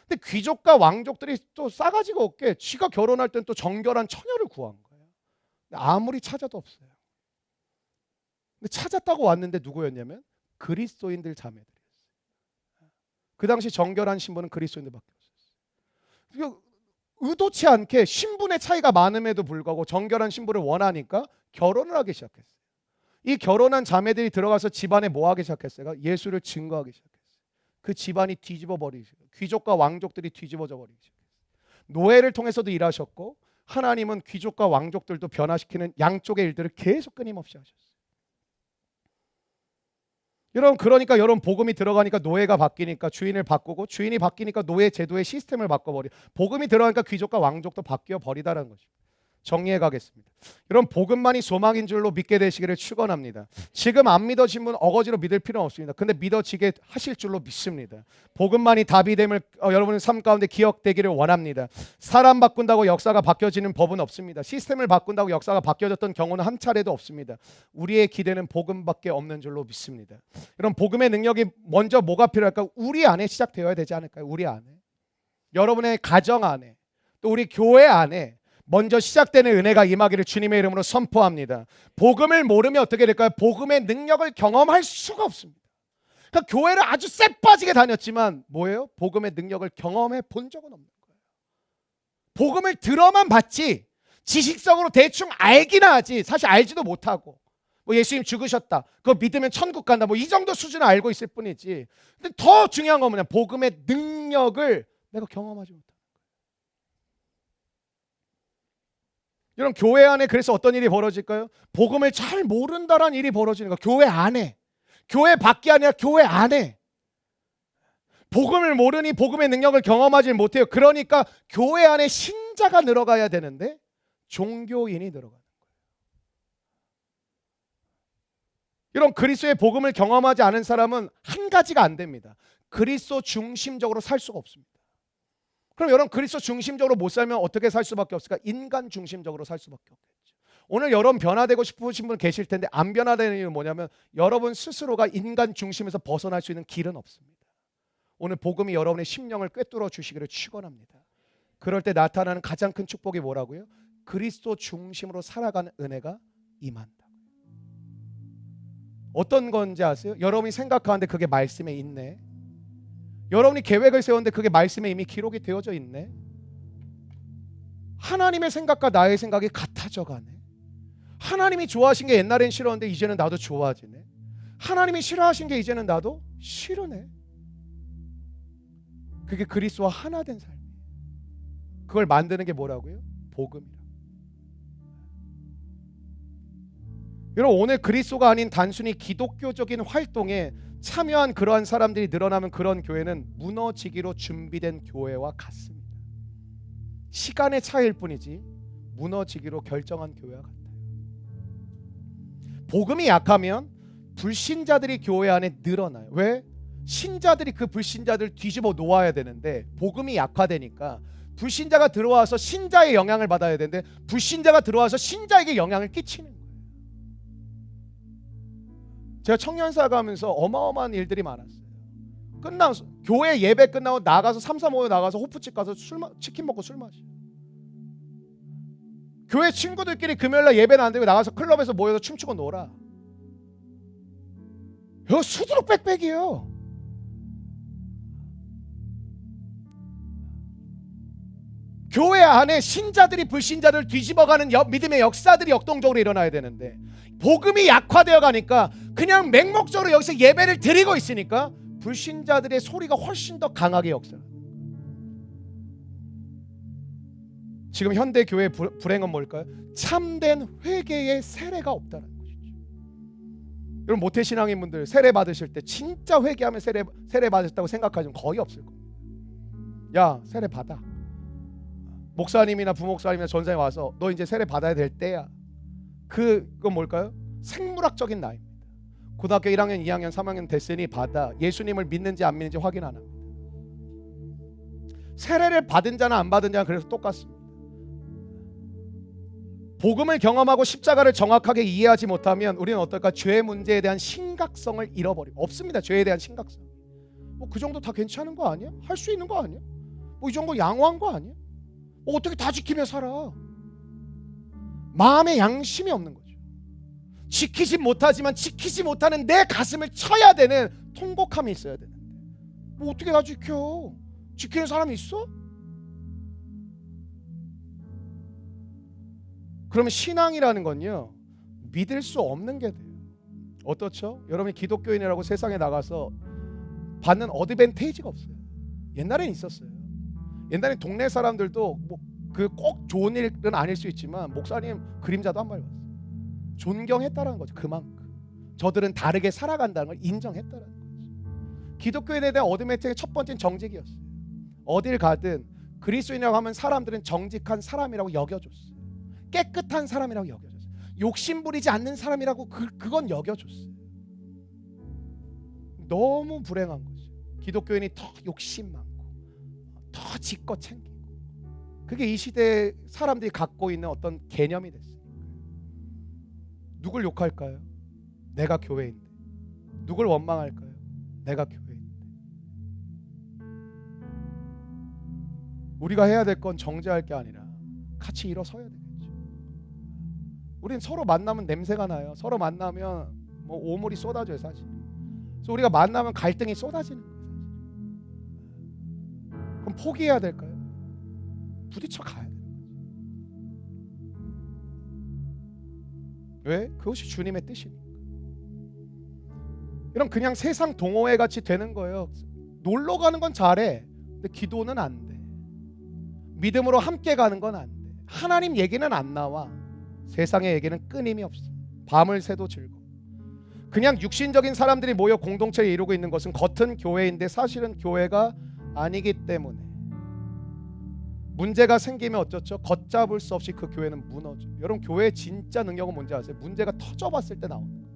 근데 귀족과 왕족들이 또 싸가지가 없게 지가 결혼할 땐 또 정결한 처녀를 구한 거예요. 아무리 찾아도 없어요. 근데 찾았다고 왔는데 누구였냐면 그리스도인들 자매들이었어요. 그 당시 정결한 신부는 그리스도인들밖에 없었어요. 의도치 않게 신분의 차이가 많음에도 불구하고 정결한 신부를 원하니까 결혼을 하기 시작했어요. 이 결혼한 자매들이 들어가서 집안에 뭐 하기 시작했어요? 예수를 증거하기 시작했어요. 그 집안이 뒤집어 버리기 시작했어요. 귀족과 왕족들이 뒤집어져 버리기 시작했어요. 노예를 통해서도 일하셨고 하나님은 귀족과 왕족들도 변화시키는 양쪽의 일들을 계속 끊임없이 하셨어요. 여러분, 그러니까 여러분 복음이 들어가니까 노예가 바뀌니까 주인을 바꾸고 주인이 바뀌니까 노예 제도의 시스템을 바꿔버려. 복음이 들어가니까 귀족과 왕족도 바뀌어 버리다라는 것입니다. 정리해 가겠습니다. 여러분, 복음만이 소망인 줄로 믿게 되시기를 축원합니다. 지금 안 믿어진 분 어거지로 믿을 필요는 없습니다. 근데 믿어지게 하실 줄로 믿습니다. 복음만이 답이 됨을 여러분의 삶 가운데 기억되기를 원합니다. 사람 바꾼다고 역사가 바뀌어지는 법은 없습니다. 시스템을 바꾼다고 역사가 바뀌어졌던 경우는 한 차례도 없습니다. 우리의 기대는 복음밖에 없는 줄로 믿습니다. 여러분, 복음의 능력이 먼저 뭐가 필요할까? 우리 안에 시작되어야 되지 않을까요? 우리 안에, 여러분의 가정 안에, 또 우리 교회 안에 먼저 시작되는 은혜가 임하기를 주님의 이름으로 선포합니다. 복음을 모르면 어떻게 될까요? 복음의 능력을 경험할 수가 없습니다. 그러니까 교회를 아주 쎄 빠지게 다녔지만 뭐예요? 복음의 능력을 경험해 본 적은 없는 거예요. 복음을 들어만 봤지 지식적으로 대충 알기나 하지 사실 알지도 못하고 뭐 예수님 죽으셨다, 그거 믿으면 천국 간다, 뭐 이 정도 수준을 알고 있을 뿐이지. 근데 더 중요한 건 뭐냐? 복음의 능력을 내가 경험하지 못한다. 여러분, 교회 안에 그래서 어떤 일이 벌어질까요? 복음을 잘 모른다라는 일이 벌어지는 거예요. 교회 안에. 교회 밖이 아니라 교회 안에. 복음을 모르니 복음의 능력을 경험하지 못해요. 그러니까 교회 안에 신자가 늘어가야 되는데 종교인이 늘어가는 거예요. 여러분, 그리스도의 복음을 경험하지 않은 사람은 한 가지가 안 됩니다. 그리스도 중심적으로 살 수가 없습니다. 그럼 여러분, 그리스도 중심적으로 못 살면 어떻게 살 수밖에 없을까? 인간 중심적으로 살 수밖에 없겠죠. 오늘 여러분 변화되고 싶으신 분 계실 텐데 안 변화되는 이유는 뭐냐면 여러분 스스로가 인간 중심에서 벗어날 수 있는 길은 없습니다. 오늘 복음이 여러분의 심령을 꿰뚫어 주시기를 축원합니다. 그럴 때 나타나는 가장 큰 축복이 뭐라고요? 그리스도 중심으로 살아가는 은혜가 임한다. 어떤 건지 아세요? 여러분이 생각하는데 그게 말씀에 있네. 여러분이 계획을 세웠는데 그게 말씀에 이미 기록이 되어져 있네. 하나님의 생각과 나의 생각이 같아져 가네. 하나님이 좋아하신 게 옛날엔 싫었는데 이제는 나도 좋아지네. 하나님이 싫어하신 게 이제는 나도 싫으네. 그게 그리스도와 하나 된 삶이에요. 그걸 만드는 게 뭐라고요? 복음이라. 여러분, 오늘 그리스도가 아닌 단순히 기독교적인 활동에 참여한 그러한 사람들이 늘어나면 그런 교회는 무너지기로 준비된 교회와 같습니다. 시간의 차이일 뿐이지 무너지기로 결정한 교회와 같아요. 복음이 약하면 불신자들이 교회 안에 늘어나요. 왜? 신자들이 그 불신자들 뒤집어 놓아야 되는데 복음이 약화되니까 불신자가 들어와서 신자의 영향을 받아야 되는데 불신자가 들어와서 신자에게 영향을 끼치는 거예요. 제가 청년사 가면서 어마어마한 일들이 많았어요. 끝나서 교회 예배 끝나고 나가서 3, 4, 5에 나가서 호프집 가서 치킨 먹고 술 마시. 교회 친구들끼리 금요일날 예배는 안 되고 나가서 클럽에서 모여서 춤추고 놀아. 이거 수두룩 빽빽이에요. 교회 안에 신자들이 불신자들을 뒤집어가는 믿음의 역사들이 역동적으로 일어나야 되는데 복음이 약화되어 가니까 그냥 맹목적으로 여기서 예배를 드리고 있으니까 불신자들의 소리가 훨씬 더 강하게 역사해요. 지금 현대 교회의 불행은 뭘까요? 참된 회개의 세례가 없다는 것이죠. 여러분 모태신앙인분들 세례 받으실 때 진짜 회개하면 세례 받으셨다고 생각하시면 거의 없을 겁니다. 야 세례 받아. 목사님이나 부목사님이나 전사님 와서 너 이제 세례 받아야 될 때야. 그건 뭘까요? 생물학적인 나이입니다. 고등학교 1학년, 2학년, 3학년 됐으니 받아. 예수님을 믿는지 안 믿는지 확인 안 합니다. 세례를 받은 자나 안 받은 자는 그래서 똑같습니다. 복음을 경험하고 십자가를 정확하게 이해하지 못하면 우리는 어떨까? 죄 문제에 대한 심각성을 잃어버리고 없습니다. 죄에 대한 심각성. 뭐 그 정도 다 괜찮은 거 아니야? 할 수 있는 거 아니야? 뭐 이 정도 양호한 거 아니야? 뭐 어떻게 다 지키며 살아? 마음의 양심이 없는 거죠. 지키지 못하지만 지키지 못하는 내 가슴을 쳐야 되는 통곡함이 있어야 되는데 뭐 어떻게 다 지켜? 지키는 사람이 있어? 그러면 신앙이라는 건요 믿을 수 없는 게 돼요. 어떻죠? 여러분이 기독교인이라고 세상에 나가서 받는 어드밴테이지가 없어요. 옛날엔 있었어요. 옛날에 동네 사람들도 뭐 그 꼭 좋은 일은 아닐 수 있지만 목사님 그림자도 한 발 봤어요. 존경했다라는 거죠. 그만큼 저들은 다르게 살아간다는 걸 인정했다라는 거죠. 기독교에 대한 어드밴테이지의 첫 번째는 정직이었어요. 어딜 가든 그리스도인이라고 하면 사람들은 정직한 사람이라고 여겨줬어요. 깨끗한 사람이라고 여겨줬어요. 욕심 부리지 않는 사람이라고 그건 여겨줬어요. 너무 불행한 거죠. 기독교인이 더 욕심 많고 더 지껏 챙기고 그게 이 시대 사람들이 갖고 있는 어떤 개념이 됐어요. 누굴 욕할까요? 내가 교회인데. 누굴 원망할까요? 내가 교회인데. 우리가 해야 될 건 정죄할 게 아니라 같이 일어서야 되겠죠. 우린 서로 만나면 냄새가 나요. 서로 만나면 뭐 오물이 쏟아져요 사실. 그래서 우리가 만나면 갈등이 쏟아지는 거예요 사실. 그럼 포기해야 될까요? 부딪혀 가야 돼요. 왜? 그것이 주님의 뜻이니까. 이런 그냥 세상 동호회 같이 되는 거예요. 놀러 가는 건 잘해. 근데 기도는 안 돼. 믿음으로 함께 가는 건 안 돼. 하나님 얘기는 안 나와. 세상의 얘기는 끊임이 없어. 밤을 새도 즐거워. 그냥 육신적인 사람들이 모여 공동체를 이루고 있는 것은 겉은 교회인데 사실은 교회가 아니기 때문에 문제가 생기면 어쩌죠? 걷잡을 수 없이 그 교회는 무너져요. 여러분 교회의 진짜 능력은 뭔지 아세요? 문제가 터져봤을 때 나오는 거예요.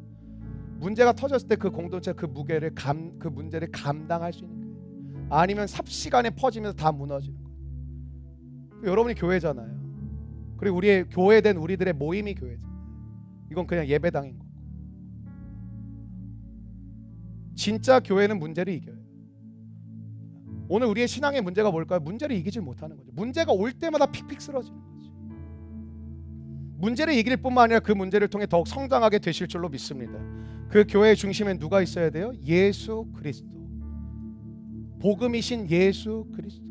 문제가 터졌을 때 그 공동체 그 무게를 그 문제를 감당할 수 있는 거예요. 아니면 삽시간에 퍼지면서 다 무너지는 거예요. 여러분이 교회잖아요. 그리고 우리의 교회된 우리들의 모임이 교회잖아요. 이건 그냥 예배당인 거고. 진짜 교회는 문제를 이겨요. 오늘 우리의 신앙의 문제가 뭘까요? 문제를 이기질 못하는 거죠. 문제가 올 때마다 픽픽 쓰러지는 거죠. 문제를 이길 뿐만 아니라 그 문제를 통해 더욱 성장하게 되실 줄로 믿습니다. 그 교회의 중심에 누가 있어야 돼요? 예수 그리스도. 복음이신 예수 그리스도.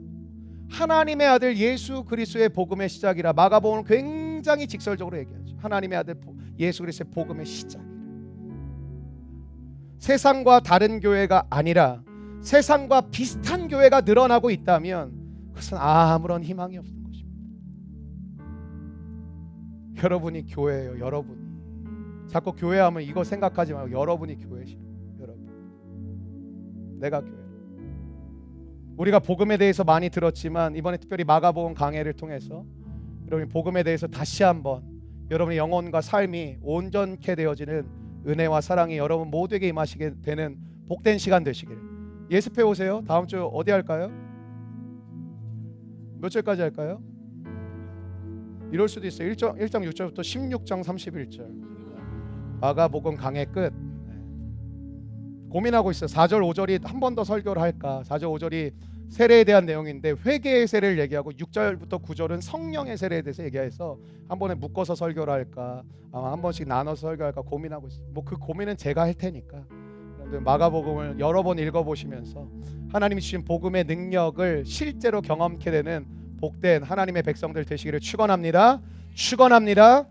하나님의 아들 예수 그리스도의 복음의 시작이라 마가복음은 굉장히 직설적으로 얘기하죠. 하나님의 아들 예수 그리스도의 복음의 시작이라. 세상과 다른 교회가 아니라 세상과 비슷한 교회가 늘어나고 있다면 그것은 아무런 희망이 없는 것입니다. 여러분이 교회예요. 여러분이. 자꾸 교회하면 이거 생각하지 말고 여러분이 교회시라. 여러분. 내가 교회. 우리가 복음에 대해서 많이 들었지만 이번에 특별히 마가복음 강해를 통해서 여러분이 복음에 대해서 다시 한번 여러분의 영혼과 삶이 온전케 되어지는 은혜와 사랑이 여러분 모두에게 임하시게 되는 복된 시간 되시길. 예습해 오세요. 다음 주 어디 할까요? 몇 절까지 할까요? 이럴 수도 있어요. 1장 6절부터 16장 31절. 마가복음 강해 끝. 고민하고 있어요. 4절 5절이 한 번 더 설교를 할까? 4절 5절이 세례에 대한 내용인데 회개의 세례를 얘기하고 6절부터 9절은 성령의 세례에 대해서 얘기해서 한 번에 묶어서 설교를 할까? 한 번씩 나눠서 설교할까 고민하고 있어요. 뭐 그 고민은 제가 할 테니까. 여러분들 마가복음을 여러 번 읽어보시면서 하나님이 주신 복음의 능력을 실제로 경험케 되는 복된 하나님의 백성들 되시기를 축원합니다. 축원합니다.